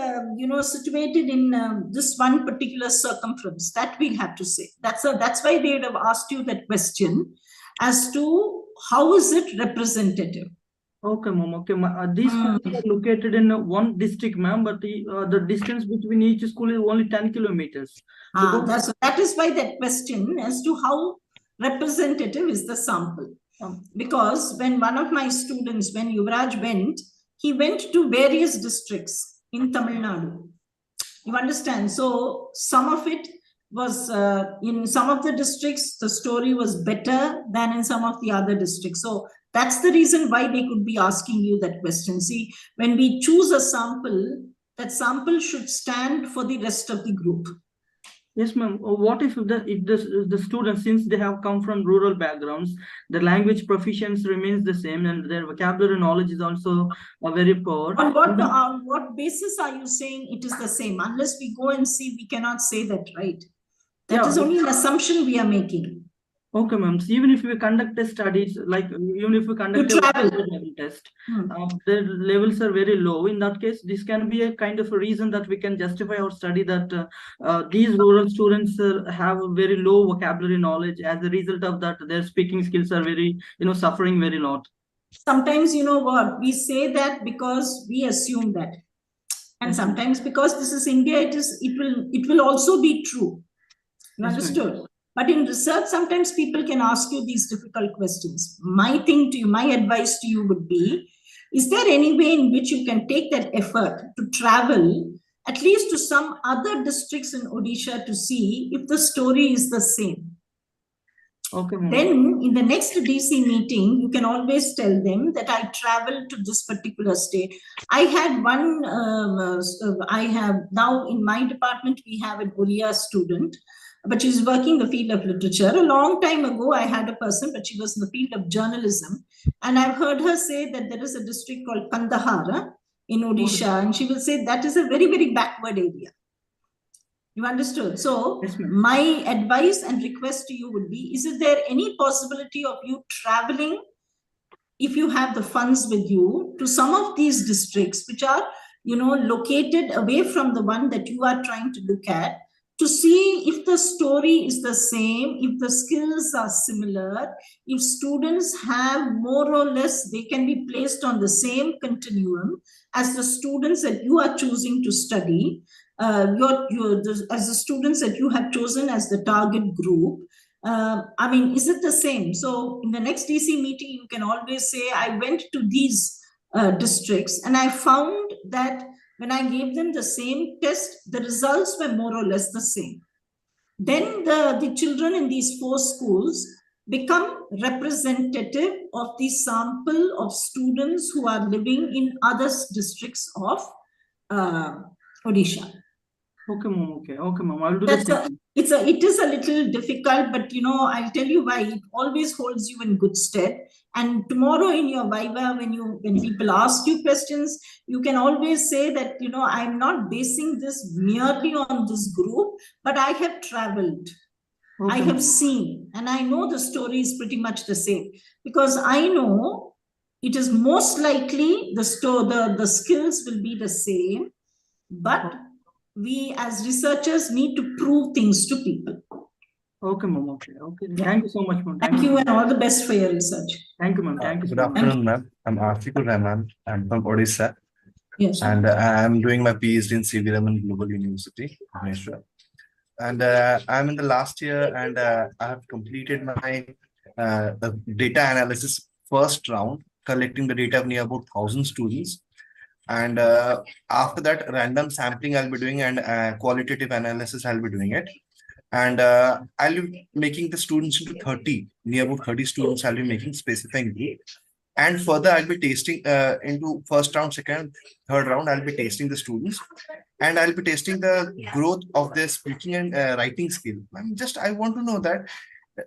situated in this one particular circumference? That we'll have to say. That's why they would have asked you that question as to how is it representative. Okay, ma'am. Okay, these schools are located in one district, ma'am, but the distance between each school is only 10 kilometers. That is why that question as to how representative is the sample. Because when one of my students, when Yuvraj went, he went to various districts in Tamil Nadu. You understand? So some of it was in some of the districts, the story was better than in some of the other districts. So that's the reason why they could be asking you that question. See, when we choose a sample, that sample should stand for the rest of the group. Yes, ma'am. What if the students, since they have come from rural backgrounds, the language proficiency remains the same and their vocabulary knowledge is also very poor? On what basis are you saying it is the same? Unless we go and see, we cannot say that, right? That is only an assumption we are making. Okay, ma'am. So even if we conduct a studies, like even if we conduct a level test, the levels are very low. In that case, this can be a kind of a reason that we can justify our study that these rural students have a very low vocabulary knowledge. As a result of that, their speaking skills are very, suffering very lot. Sometimes, you know what, we say that because we assume that, and sometimes because this is India, it will also be true. You understood? But in research, sometimes people can ask you these difficult questions. My advice to you would be, is there any way in which you can take that effort to travel at least to some other districts in Odisha to see if the story is the same? Okay. Then in the next DC meeting, you can always tell them that I traveled to this particular state. I had one, I have now in my department, we have an Oriya student, but she's working in the field of literature. A long time ago, I had a person, but she was in the field of journalism. And I've heard her say that there is a district called Kandahar in Odisha. And she will say that is a very, very backward area. You understood? So my advice and request to you would be, is there any possibility of you traveling, if you have the funds with you, to some of these districts which are, located away from the one that you are trying to look at, to see if the story is the same, if the skills are similar, if students have more or less, they can be placed on the same continuum as the students that you are choosing to study, as the students that you have chosen as the target group. Is it the same? So in the next DC meeting, you can always say, I went to these districts and I found that when I gave them the same test, the results were more or less the same. Then the children in these 4 schools become representative of the sample of students who are living in other districts of Odisha. Okay, ma'am. Okay, ma'am. I'll do that. It is a little difficult, but I'll tell you why. It always holds you in good stead. And tomorrow in your Viva, when people ask you questions, you can always say that, I'm not basing this merely on this group, but I have traveled. Okay. I have seen, and I know the story is pretty much the same, because I know it is most likely the skills will be the same, but we as researchers need to prove things to people. Okay, ma'am. Okay. Yeah. Thank you so much, ma'am. Thank you, and all the best for your research. Thank you, ma'am. Thank you. Good afternoon, ma'am. I'm Afiqur Rahman. I'm from Odisha. Yes. And I'm doing my PhD in C.V. Raman Global University, Bhubaneswar. And I'm in the last year, and I have completed my data analysis first round, collecting the data of near about 1,000 students. And after that, random sampling I'll be doing, and qualitative analysis I'll be doing it. And I'll be making the students into 30, near about 30 students I'll be making, specifying group. And further, I'll be tasting into first round, second, third round, I'll be tasting the students. And I'll be testing the growth of their speaking and writing skill. I want to know that,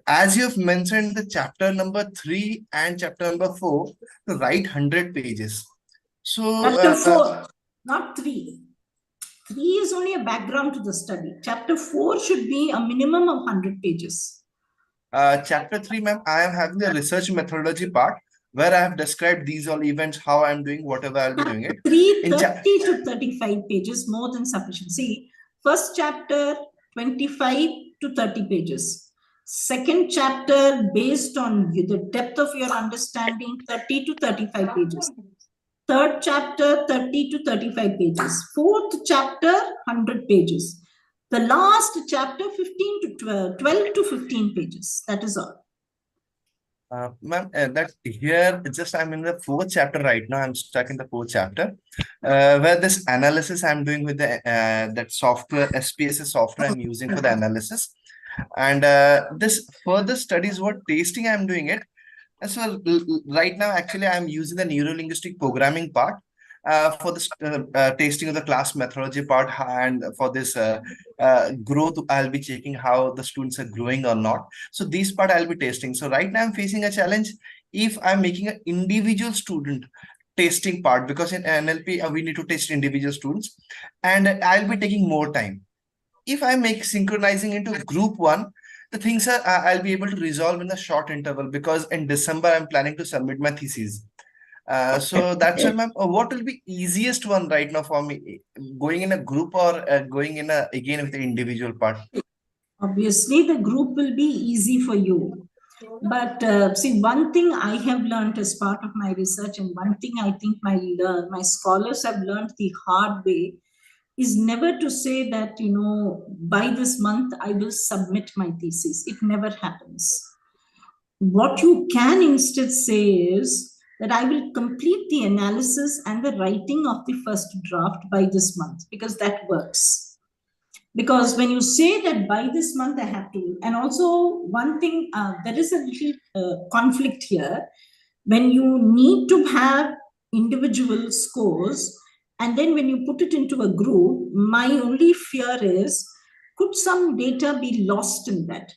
as you have mentioned the chapter number 3 and chapter number 4, to write 100 pages. So chapter 4, not 3. 3 is only a background to the study. Chapter 4 should be a minimum of 100 pages. Chapter 3, ma'am, I am having the research methodology part. where I have described these all events, how I'm doing, whatever I'll be doing it. In 30 to 35 pages, more than sufficient. See, first chapter, 25 to 30 pages. Second chapter, based on the depth of your understanding, 30 to 35 pages. Third chapter, 30 to 35 pages. Fourth chapter, 100 pages. The last chapter, 15 to 12 to 15 pages. That is all. Ma'am, that here, just I'm in the fourth chapter right now. I'm stuck in the fourth chapter, where this analysis I'm doing with the that software, SPSS software I'm using for the analysis. And this further studies what tasting I'm doing it. And so right now, actually, I'm using the neuro-linguistic programming part for this tasting of the class methodology part, and for this growth, I'll be checking how the students are growing or not. So this part I'll be testing. So right now I'm facing a challenge if I'm making an individual student testing part, because in NLP we need to test individual students, and I'll be taking more time. If I make synchronizing into group one, the things are I'll be able to resolve in a short interval, because in December I'm planning to submit my thesis. So that's why, ma'am, what will be easiest one right now for me, going in a group or going in again with the individual part? Obviously, the group will be easy for you. But see, one thing I have learned as part of my research, and one thing I think my scholars have learned the hard way, is never to say that, you know, by this month I will submit my thesis. It never happens. What you can instead say is that I will complete the analysis and the writing of the first draft by this month, because that works. Because when you say that by this month I have to, and also one thing, there is a little conflict here. When you need to have individual scores, and then when you put it into a group, my only fear is, could some data be lost in that?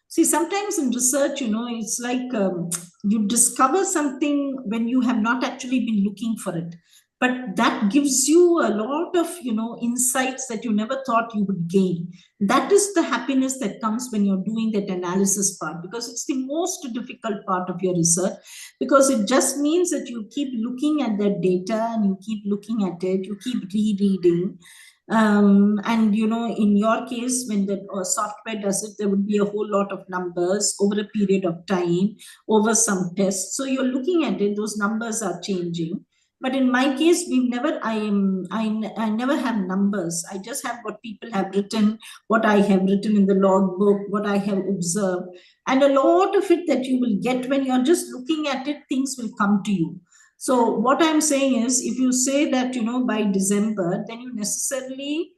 See, sometimes in research, you know, it's like you discover something when you have not actually been looking for it. But that gives you a lot of, you know, insights that you never thought you would gain. That is the happiness that comes when you're doing that analysis part, because it's the most difficult part of your research, because it just means that you keep looking at that data and you keep looking at it, you keep rereading. And, you know, in your case, when the software does it, there would be a whole lot of numbers over a period of time, over some tests. So you're looking at it, those numbers are changing. But in my case, I never have numbers. I just have what people have written, what I have written in the logbook, what I have observed. And a lot of it that you will get when you're just looking at it, things will come to you. So what I'm saying is, if you say that, you know, by December, then you necessarily,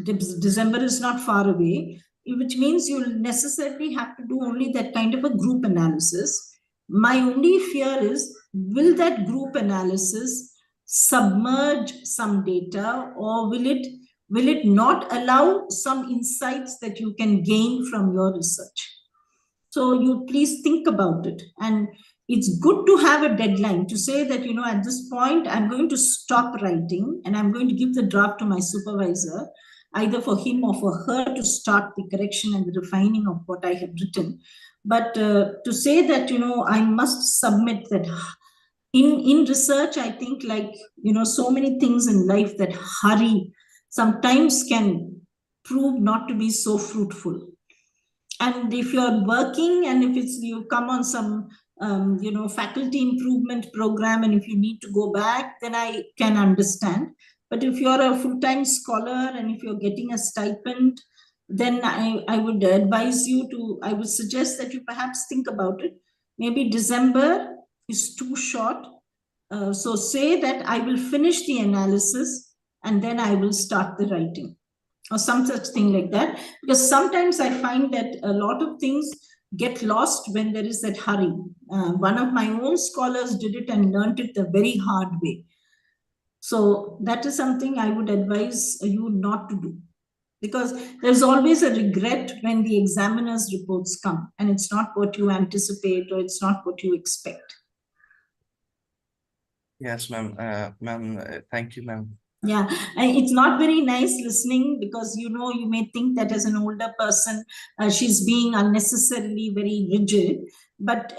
December is not far away, which means you'll necessarily have to do only that kind of a group analysis. My only fear is, will that group analysis submerge some data, or will it not allow some insights that you can gain from your research? So you please think about it. And it's good to have a deadline to say that, you know, at this point, I'm going to stop writing and I'm going to give the draft to my supervisor, either for him or for her to start the correction and the refining of what I have written. But to say that, you know, I must submit that, in research, I think, like, you know, so many things in life, that hurry sometimes can prove not to be so fruitful. And if you're working, and if you come on some you know, faculty improvement program, and if you need to go back, then I can understand. But if you're a full-time scholar and if you're getting a stipend, then I would advise you to, I would suggest that you perhaps think about it. Maybe December is too short. So say that I will finish the analysis and then I will start the writing, or some such thing like that. Because sometimes I find that a lot of things get lost when there is that hurry. One of my own scholars did it and learned it the very hard way. So that is something I would advise you not to do, because there's always a regret when the examiner's reports come and it's not what you anticipate, or it's not what you expect. Yes, ma'am. Ma'am, thank you, ma'am, Yeah, it's not very nice listening because you may think that as an older person, she's being unnecessarily very rigid. But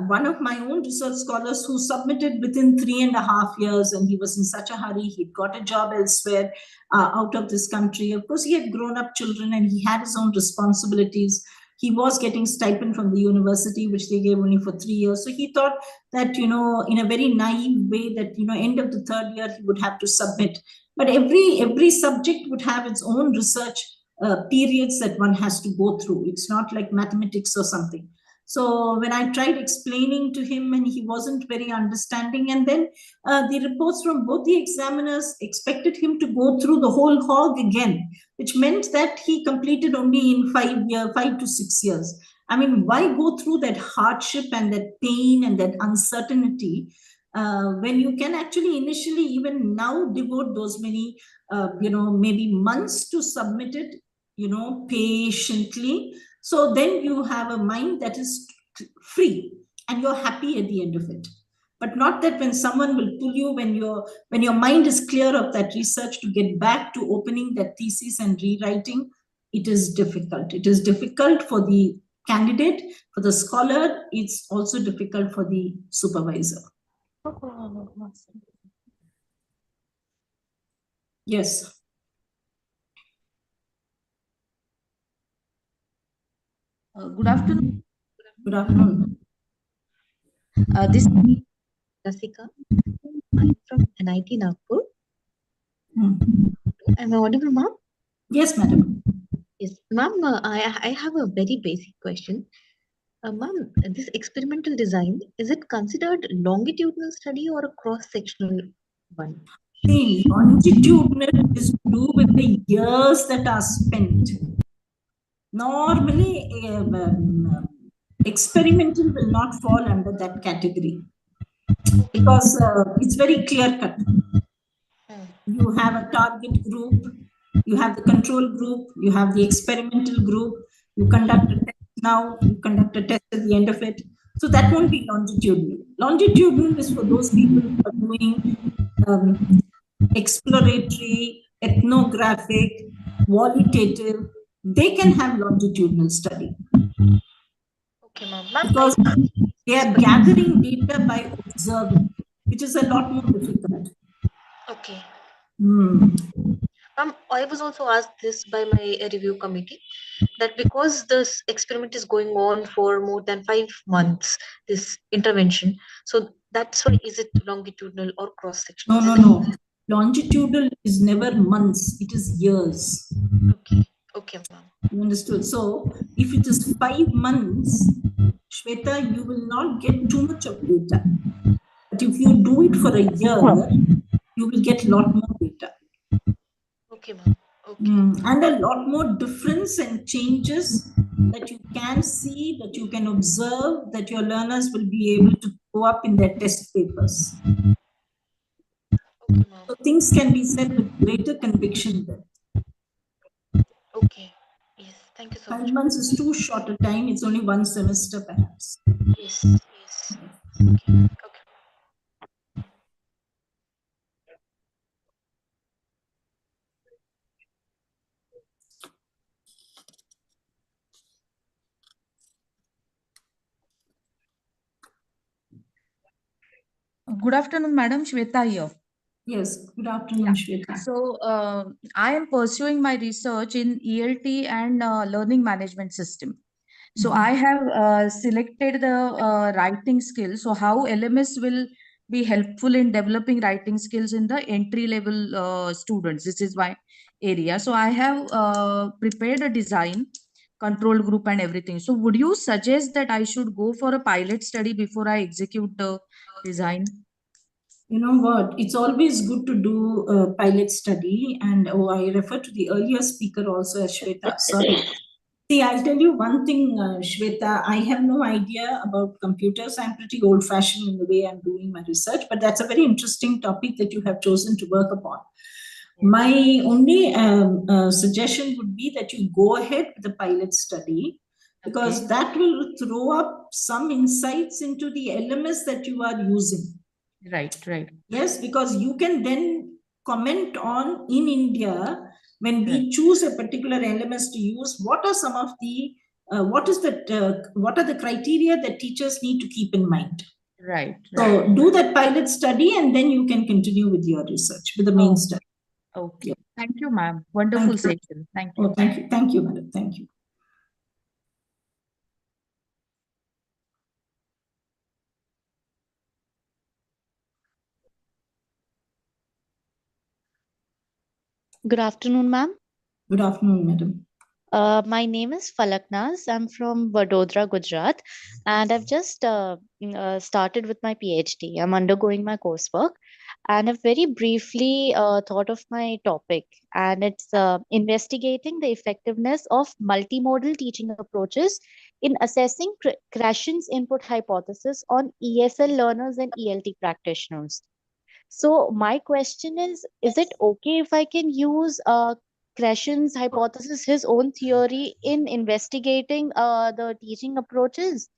one of my own research scholars who submitted within 3.5 years, and he was in such a hurry, he'd got a job elsewhere out of this country. Of course, he had grown up children and he had his own responsibilities. He was getting stipend from the university, which they gave only for 3 years. So he thought that, in a very naive way that, end of the 3rd year, he would have to submit. But every subject would have its own research periods that one has to go through. It's not like mathematics or something. So when I tried explaining to him and he wasn't very understanding, and then the reports from both the examiners expected him to go through the whole hog again, which meant that he completed only in 5 to 6 years. I mean, why go through that hardship and that pain and that uncertainty when you can actually initially even now devote those many, maybe months to submit it, patiently. So then you have a mind that is free and you're happy at the end of it. But not that when someone will pull you, when your mind is clear of that research, to get back to opening that thesis and rewriting, it is difficult. It is difficult for the candidate, for the scholar. It's also difficult for the supervisor. Yes. Good afternoon. Good afternoon. This is Rasika. I'm from NIT Nagpur. Am I audible, ma'am? Yes, madam. Yes, ma'am. I have a very basic question. Ma'am, this experimental design, is it considered longitudinal study or a cross-sectional one? See, longitudinal is to do with the years that are spent. Normally, experimental will not fall under that category because it's very clear cut. You have a target group, you have the control group, you have the experimental group, you conduct a test now, you conduct a test at the end of it. So that won't be longitudinal. Longitudinal is for those people who are doing exploratory, ethnographic, qualitative. They can have longitudinal study. Okay, ma'am. Because they are gathering data by observing, which is a lot more difficult. Okay. I was also asked this by my review committee, that because this experiment is going on for more than 5 months, this intervention, so that's why is it longitudinal or cross-sectional? No. Longitudinal is never months, it is years. Okay, ma'am. You understood? So if it is 5 months, Shweta, you will not get too much of data. But if you do it for a year, you will get a lot more data. Okay, ma'am. Okay. And a lot more difference and changes that you can see, that you can observe, that your learners will be able to go up in their test papers. Okay, so things can be said with greater conviction then. Okay. Yes. Thank you so much. 5 months is too short a time. It's only 1 semester perhaps. Yes. Okay. Good afternoon, Madam. Shweta here. Yes, good afternoon, Shweta. So, I am pursuing my research in ELT and learning management system. So, I have selected the writing skills. So, how LMS will be helpful in developing writing skills in the entry level students. This is my area. So, I have prepared a design, control group and everything. So, would you suggest that I should go for a pilot study before I execute the design? You know what? It's always good to do a pilot study. And I refer to the earlier speaker also as Shweta. Sorry. See, I'll tell you one thing, Shweta. I have no idea about computers. I'm pretty old-fashioned in the way I'm doing my research, but that's a very interesting topic that you have chosen to work upon. My only suggestion would be that you go ahead with the pilot study, because that will throw up some insights into the LMS that you are using. Right. Yes, because you can then comment on in India when we choose a particular LMS to use? What are some of the what are the criteria that teachers need to keep in mind? Right. So do that pilot study, and then you can continue with your research with the main Oh, study. okay. Yeah. Thank you, ma'am. Wonderful Thank you. session. Thank you. Oh, thank you, madam. Thank you. Good afternoon, ma'am. Good afternoon, madam. My name is Falaknaz. I'm from Vadodara, Gujarat, and I've just started with my PhD. I'm undergoing my coursework, and I've very briefly thought of my topic, and it's investigating the effectiveness of multimodal teaching approaches in assessing Krashen's input hypothesis on ESL learners and ELT practitioners. So my question is it okay if I can use Krashen's hypothesis, his own theory, in investigating the teaching approaches?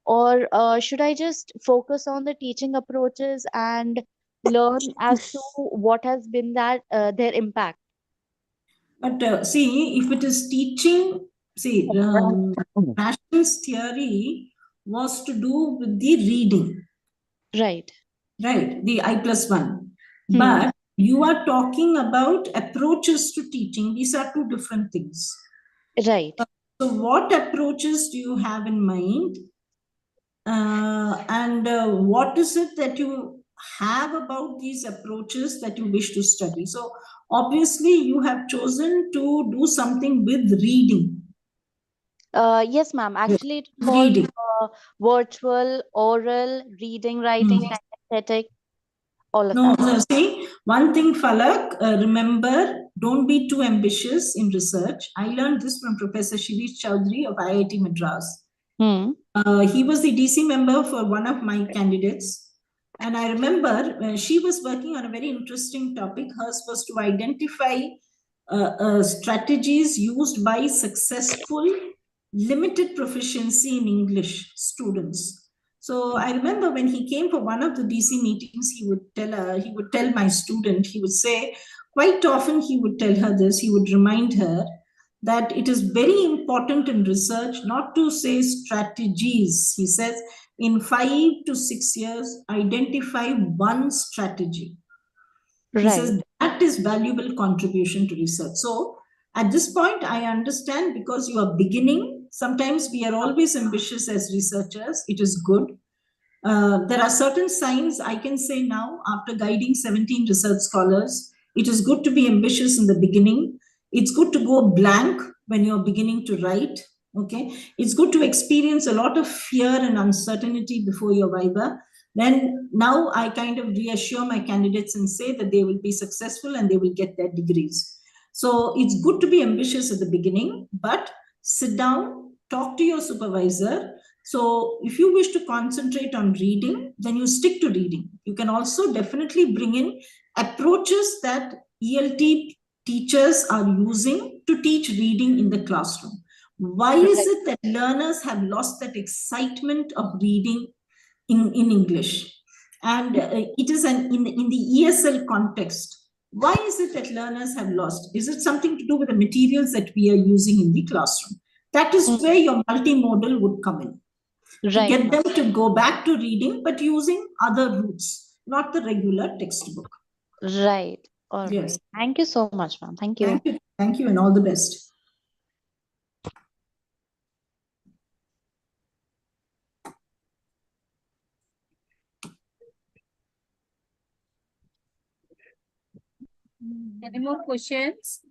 Or should I just focus on the teaching approaches and learn as to what has been their impact? But see, if it is teaching, see, Krashen's theory was to do with the reading. Right. Right, the I+1. But you are talking about approaches to teaching. These are two different things. Right. So what approaches do you have in mind? And what is it that you have about these approaches that you wish to study? So obviously you have chosen to do something with reading. Yes, ma'am. Actually, it's called virtual, oral, reading, writing, kinesthetic, all of that. No, see, one thing, Falak, remember, don't be too ambitious in research. I learned this from Professor Shirish Chowdhury of IIT Madras. He was the DC member for one of my candidates. And I remember she was working on a very interesting topic. Hers was to identify strategies used by successful limited proficiency in English students. So I remember when he came for one of the DC meetings, he would tell my student, he would say, quite often he would tell her this, he would remind her that it is very important in research not to say strategies. He says, in 5 to 6 years, identify one strategy. He says that is valuable contribution to research. So at this point, I understand because you are beginning. Sometimes we are always ambitious as researchers. It is good. There are certain signs I can say now after guiding 17 research scholars. It is good to be ambitious in the beginning. It's good to go blank when you're beginning to write. Okay, it's good to experience a lot of fear and uncertainty before your viva. Then now I kind of reassure my candidates and say that they will be successful and they will get their degrees. So it's good to be ambitious at the beginning, but sit down, talk to your supervisor. So if you wish to concentrate on reading, then you stick to reading. You can also definitely bring in approaches that ELT teachers are using to teach reading in the classroom. Why is it that learners have lost that excitement of reading in English? And it is in the ESL context. Why is it that learners have lost? Is it something to do with the materials that we are using in the classroom? That is where your multimodal would come in. To get them to go back to reading, but using other routes, not the regular textbook. Right. All Yes. right. Thank you so much, ma'am. Thank you. Thank you, and all the best. Any more questions?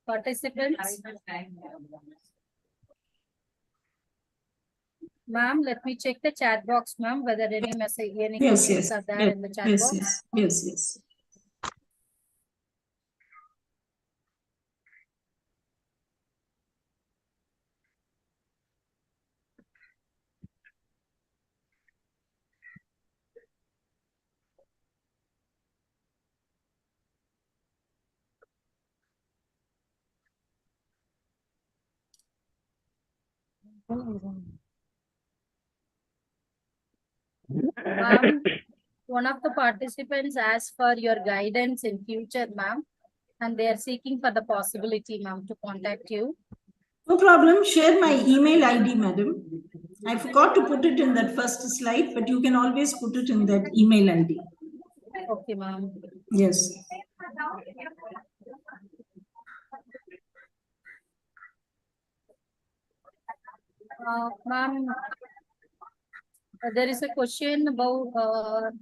Participants? Ma'am, let me check the chat box, ma'am, whether any message, any questions are there in the chat box. Yes. Ma'am, one of the participants asked for your guidance in future, ma'am, and they are seeking for the possibility, ma'am, to contact you. No problem. Share my email ID, madam. I forgot to put it in that first slide, but you can always put it in that email ID. Okay, ma'am. Yes. Ma'am, there is a question about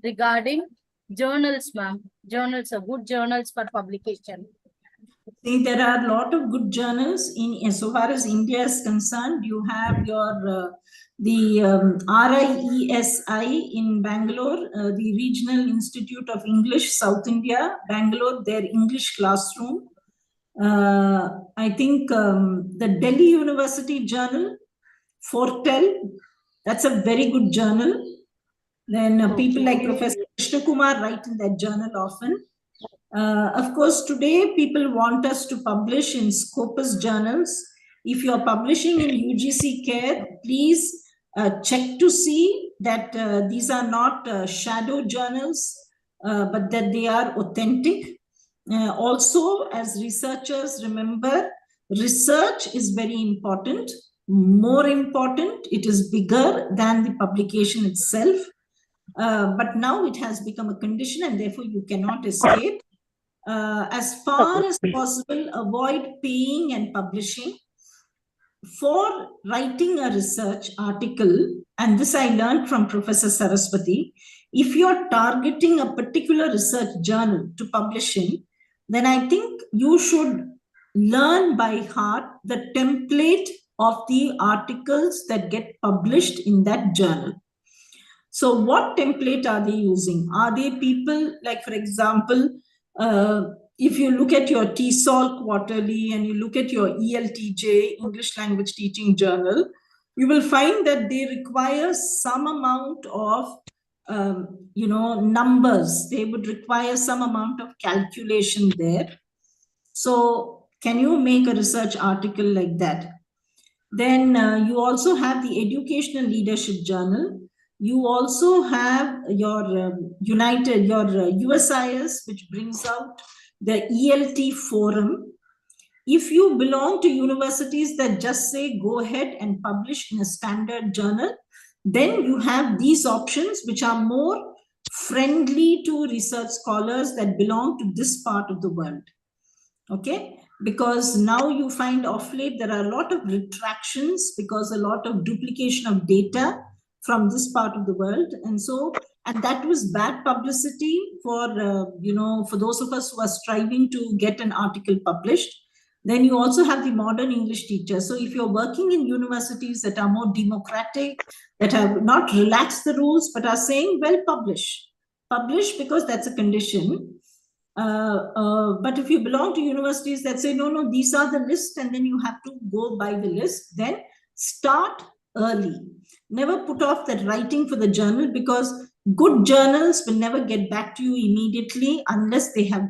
regarding journals, ma'am. Journals, good journals for publication. See, there are a lot of good journals in so far as India is concerned. You have your RIESI in Bangalore, the Regional Institute of English, South India, Bangalore, their English classroom. I think the Delhi University Journal, Fortel, that's a very good journal. Then people like Professor Krishna Kumar write in that journal often. Of course, today people want us to publish in Scopus journals. If you are publishing in UGC CARE, please check to see that these are not shadow journals, but that they are authentic. Also, as researchers, remember, research is very important. More important, it is bigger than the publication itself. But now it has become a condition and therefore you cannot escape. As far as possible, avoid paying and publishing. For writing a research article, and this I learned from Professor Saraswati, if you're targeting a particular research journal to publish in, then I think you should learn by heart the template of the articles that get published in that journal. So what template are they using? Are they people, like for example, if you look at your TESOL quarterly and you look at your ELTJ, English Language Teaching Journal, you will find that they require some amount of, numbers. They would require some amount of calculation there. So can you make a research article like that? Then you also have the Educational Leadership Journal. You also have your USIS, which brings out the ELT forum. If you belong to universities that just say go ahead and publish in a standard journal, then you have these options which are more friendly to research scholars that belong to this part of the world. Okay, because now you find off late there are a lot of retractions because a lot of duplication of data from this part of the world, and that was bad publicity for for those of us who are striving to get an article published. Then you also have the modern English teachers. So if you're working in universities that are more democratic, that have not relaxed the rules but are saying, well, publish because that's a condition. But if you belong to universities that say, no, these are the list, and then you have to go by the list, then start early. Never put off that writing for the journal, because good journals will never get back to you immediately unless they have,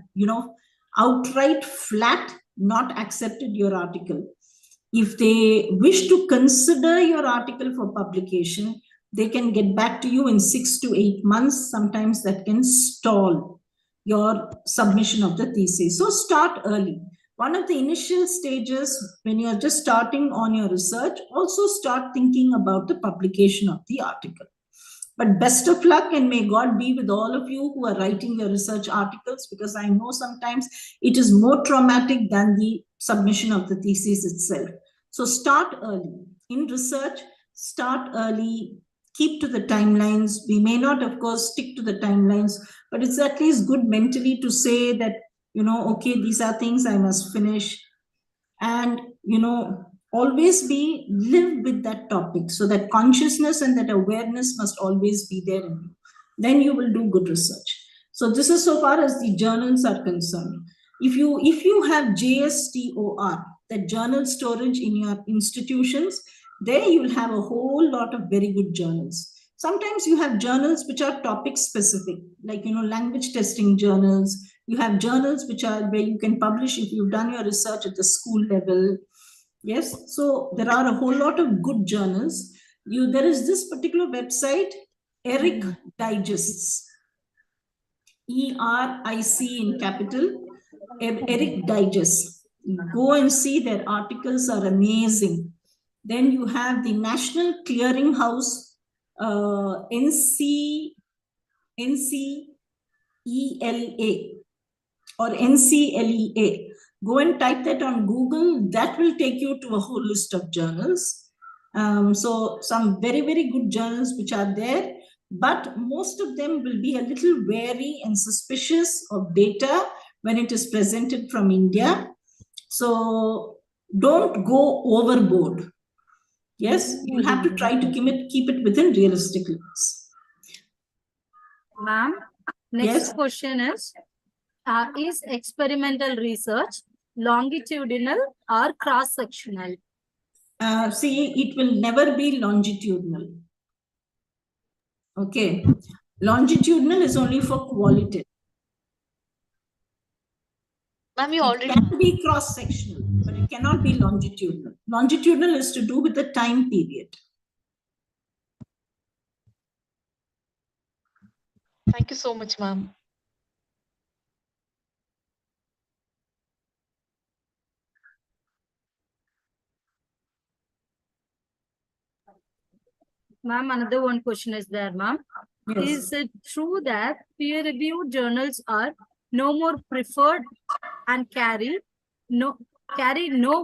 outright flat not accepted your article. If they wish to consider your article for publication, they can get back to you in 6 to 8 months. Sometimes that can stall your submission of the thesis. So start early. One of the initial stages when you're just starting on your research, also start thinking about the publication of the article. But best of luck, and may God be with all of you who are writing your research articles, because I know sometimes it is more traumatic than the submission of the thesis itself. So start early. In research, start early, keep to the timelines. We may not, of course, stick to the timelines, but it's at least good mentally to say that, okay, these are things I must finish. And, always live with that topic. So that consciousness and that awareness must always be there in you. Then you will do good research. So this is so far as the journals are concerned. If you have JSTOR, that journal storage in your institutions, there you will have a whole lot of very good journals. Sometimes you have journals which are topic specific, like, language testing journals. You have journals which are where you can publish if you've done your research at the school level. Yes, so there are a whole lot of good journals. There is this particular website, ERIC Digests. ERIC in capital, Eric Digest. Go and see their articles are amazing. Then you have the National Clearinghouse, NCELA or NCLEA. Go and type that on Google. That will take you to a whole list of journals. So some very, very good journals which are there, but most of them will be a little wary and suspicious of data when it is presented from India. So don't go overboard. Yes, you have to try to keep it within realistic limits. Ma'am, next Yes. question is experimental research longitudinal or cross-sectional? See, it will never be longitudinal. Okay. Longitudinal is only for qualitative. Ma'am, you It already can be cross-sectional, but it cannot be longitudinal. Longitudinal is to do with the time period. Thank you so much, ma'am. Ma'am, another one question is there, ma'am. Yes. Is it true that peer-reviewed journals are no more preferred and carry no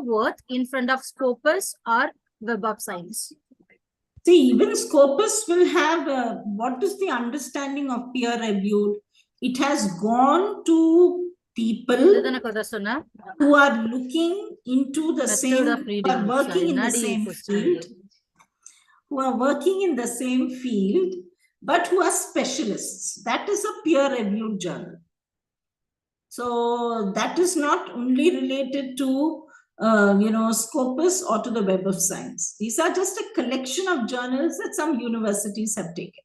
worth in front of Scopus or Web of Science? See, even Scopus will have what is the understanding of peer reviewed? It has gone to people who are looking into the same, are working in the same field, who are working in the same field, but who are specialists. That is a peer-reviewed journal. So that is not only related to Scopus or to the Web of Science. These are just a collection of journals that some universities have taken.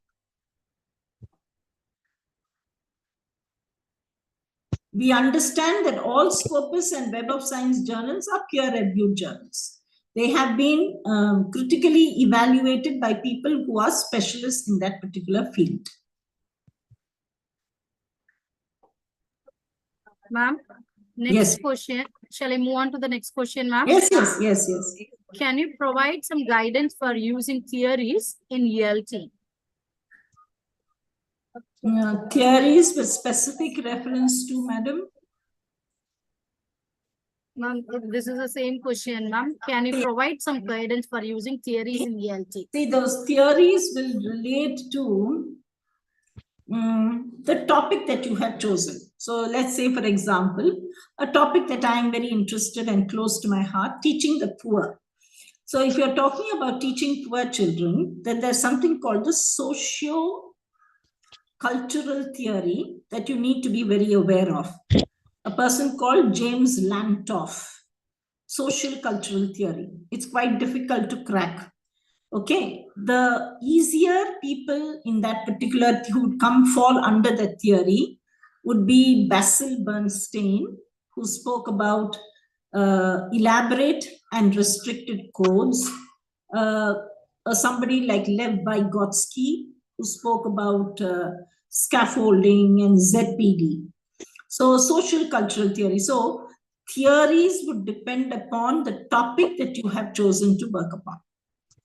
We understand that all Scopus and Web of Science journals are peer-reviewed journals. They have been critically evaluated by people who are specialists in that particular field. Ma'am, next question. Shall I move on to the next question, ma'am? Yes. Can you provide some guidance for using theories in ELT? Theories with specific reference to, madam? Ma'am, this is the same question, ma'am. Can you provide some guidance for using theories in ELT? See, those theories will relate to the topic that you have chosen. So let's say, for example, a topic that I am very interested and close to my heart, teaching the poor. So if you're talking about teaching poor children, then there's something called the socio-cultural theory that you need to be very aware of. A person called James Lantoff, social cultural theory. It's quite difficult to crack. Okay, the easier people in that particular who would fall under that theory would be Basil Bernstein, who spoke about elaborate and restricted codes. Somebody like Lev Vygotsky, who spoke about scaffolding and ZPD. So social cultural theory. So theories would depend upon the topic that you have chosen to work upon.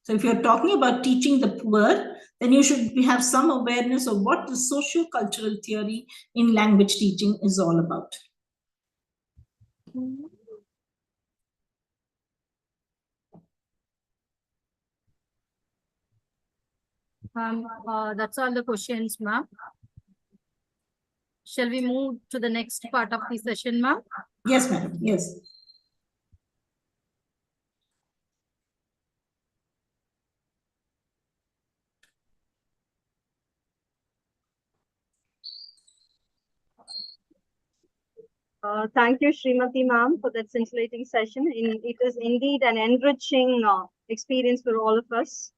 So if you're talking about teaching the poor, then you should have some awareness of what the socio-cultural theory in language teaching is all about. That's all the questions, ma'am. Shall we move to the next part of the session, ma'am? Yes, madam. Yes. Thank you, Srimati ma'am, for that scintillating session. It is indeed an enriching experience for all of us.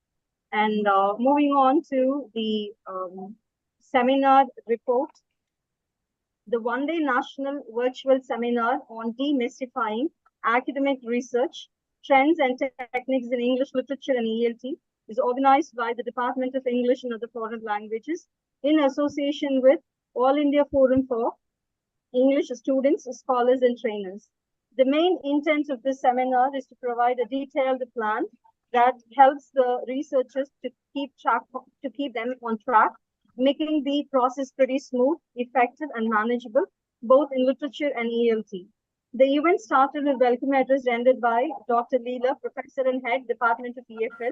And moving on to the seminar report, the one-day national virtual seminar on demystifying academic research, trends and techniques in English literature and ELT is organized by the Department of English and Other Foreign Languages in association with All India Forum for English Students, Scholars and Trainers. The main intent of this seminar is to provide a detailed plan that helps the researchers to keep them on track, making the process pretty smooth, effective and manageable, both in literature and ELT. The event started with welcome address rendered by Dr. Leela, Professor and Head, Department of EFL,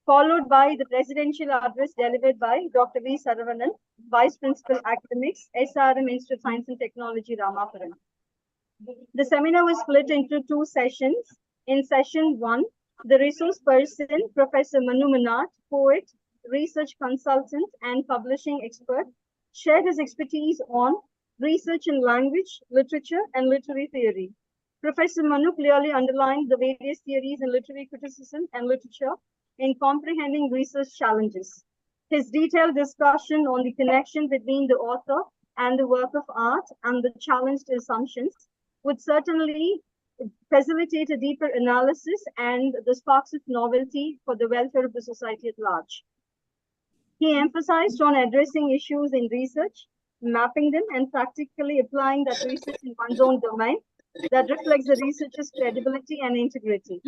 followed by the presidential address delivered by Dr. V. Saravanan, Vice Principal Academics, SRM Institute of Science and Technology, Ramapuram. The seminar was split into 2 sessions. In session 1, the resource person, Professor Manu Manat, poet, research consultant, and publishing expert, shared his expertise on research in language, literature, and literary theory. Professor Manu clearly underlined the various theories in literary criticism and literature in comprehending research challenges. His detailed discussion on the connection between the author and the work of art and the challenged assumptions would certainly facilitate a deeper analysis and the sparks of novelty for the welfare of the society at large. He emphasized on addressing issues in research, mapping them, and practically applying that research in one's own domain that reflects the researcher's credibility and integrity.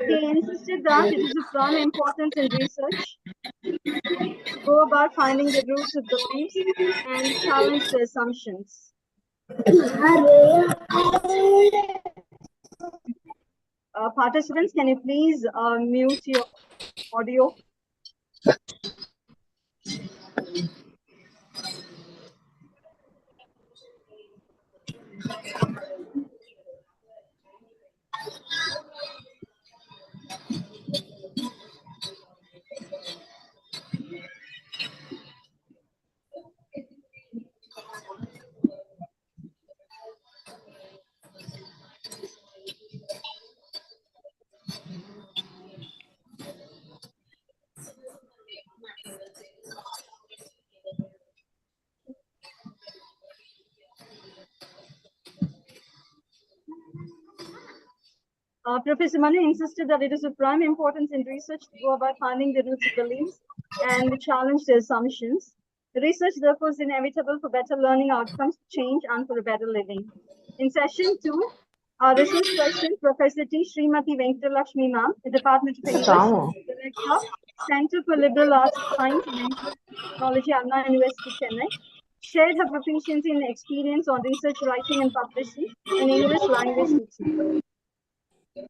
He insisted that it is of prime importance in research to go about finding the roots of beliefs and challenge the assumptions. Participants, can you please mute your audio? Professor Manu insisted that it is of prime importance in research to go about finding the roots of beliefs and challenge the assumptions. Research, therefore, is inevitable for better learning outcomes, change, and for a better living. In session 2, our research person, Professor T. Srimati Venkatalakshmi Ma'am, the Department of English, Director, Center for Liberal Arts, Science and Technology, Anna University, Chennai, shared her proficiency and experience on research writing and publishing in English language teaching.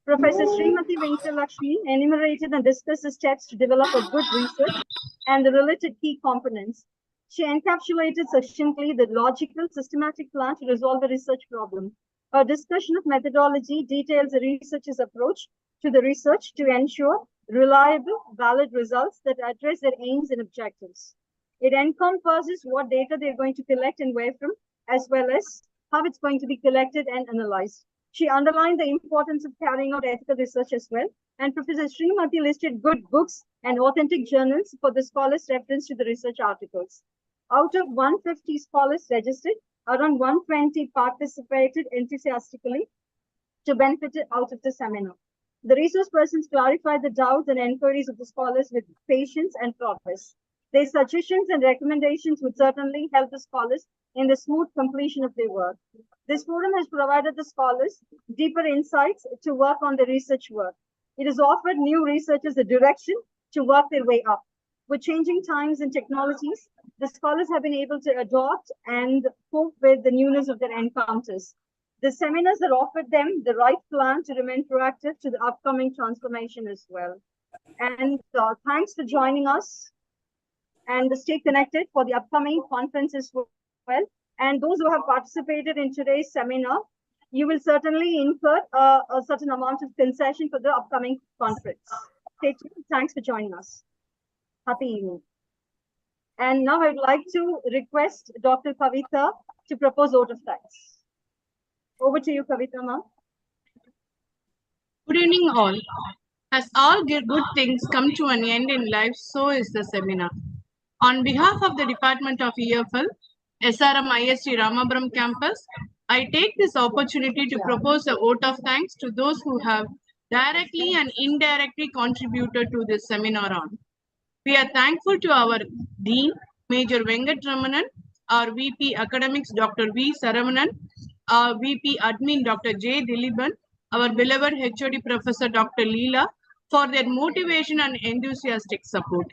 Professor Srimati Venkatalakshmi enumerated and discussed the steps to develop a good research and the related key components. She encapsulated succinctly the logical, systematic plan to resolve the research problem. Her discussion of methodology details the researcher's approach to the research to ensure reliable, valid results that address their aims and objectives. It encompasses what data they're going to collect and where from, as well as how it's going to be collected and analyzed. She underlined the importance of carrying out ethical research as well, and Professor Srimati listed good books and authentic journals for the scholars' reference to the research articles. Out of 150 scholars registered, around 120 participated enthusiastically to benefit out of the seminar. The resource persons clarified the doubts and enquiries of the scholars with patience and progress. Their suggestions and recommendations would certainly help the scholars in the smooth completion of their work. This forum has provided the scholars deeper insights to work on the research work. It has offered new researchers a direction to work their way up. With changing times and technologies, the scholars have been able to adopt and cope with the newness of their encounters. The seminars have offered them the right plan to remain proactive to the upcoming transformation as well. And thanks for joining us, and stay connected for the upcoming conferences as well. And those who have participated in today's seminar, you will certainly incur a certain amount of concession for the upcoming conference. Stay tuned. Thanks for joining us. Happy evening. And now I'd like to request Dr. Kavita to propose vote of thanks. Over to you, Kavita ma'am. Good evening, all. As all good things come to an end in life, so is the seminar. On behalf of the Department of EFL, SRM IST Ramapuram campus, I take this opportunity to propose a vote of thanks to those who have directly and indirectly contributed to this seminar on. We are thankful to our Dean, Major Venkat Ramanan, our VP Academics, Dr. V. Saravanan, our VP Admin, Dr. J. Diliban, our beloved HOD Professor Dr. Leela, for their motivation and enthusiastic support.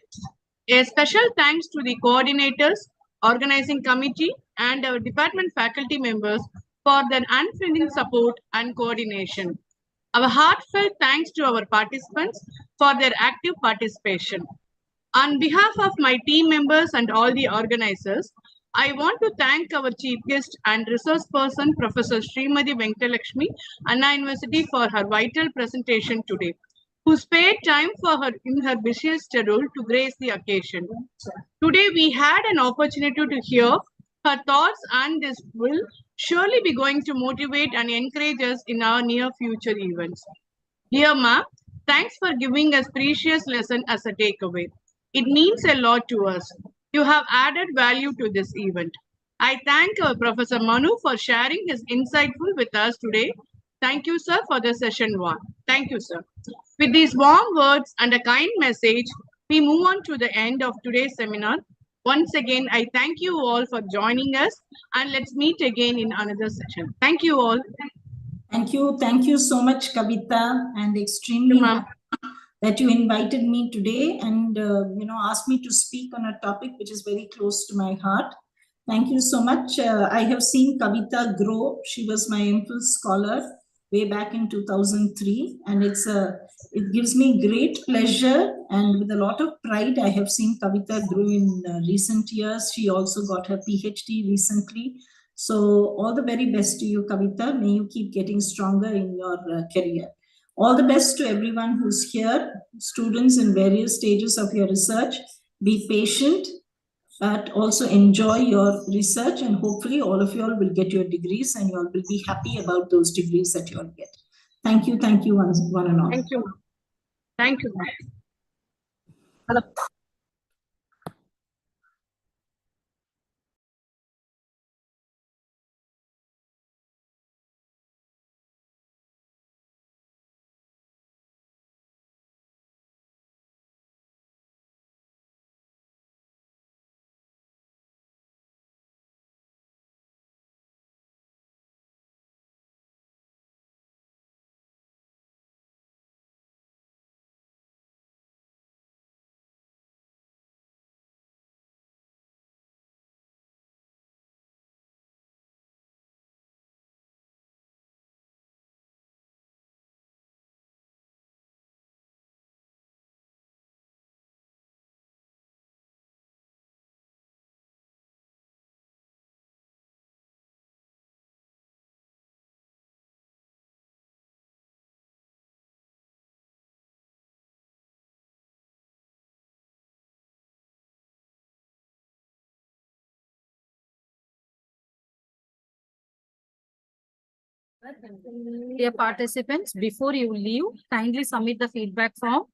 A special thanks to the coordinators, organizing committee, and our department faculty members for their unfailing support and coordination. Our heartfelt thanks to our participants for their active participation. On behalf of my team members and all the organizers, I want to thank our chief guest and resource person, Professor Srimati Venkatalakshmi, Anna University, for her vital presentation today, who spared time for her in her busy schedule to grace the occasion. Today, we had an opportunity to hear her thoughts, and this will surely be going to motivate and encourage us in our near future events. Dear ma'am, thanks for giving us precious lesson as a takeaway. It means a lot to us. You have added value to this event. I thank our Professor Manu for sharing his insightful with us today. Thank you, sir, for the session one. Thank you, sir. With these warm words and a kind message, we move on to the end of today's seminar. Once again, I thank you all for joining us, and let's meet again in another session. Thank you all. Thank you so much, Kavita, and extremely happy that you invited me today and asked me to speak on a topic which is very close to my heart. Thank you so much. I have seen Kavita grow. She was my MPhil scholar way back in 2003, and it gives me great pleasure and with a lot of pride. I have seen Kavita grow in recent years. She also got her PhD recently. So all the very best to you, Kavita. May you keep getting stronger in your career. All the best to everyone who's here, students in various stages of your research. Be patient, but also enjoy your research, and hopefully all of you all will get your degrees and you all will be happy about those degrees that you all get. Thank you one and all. Thank you. Thank you. Dear participants, before you leave, kindly submit the feedback form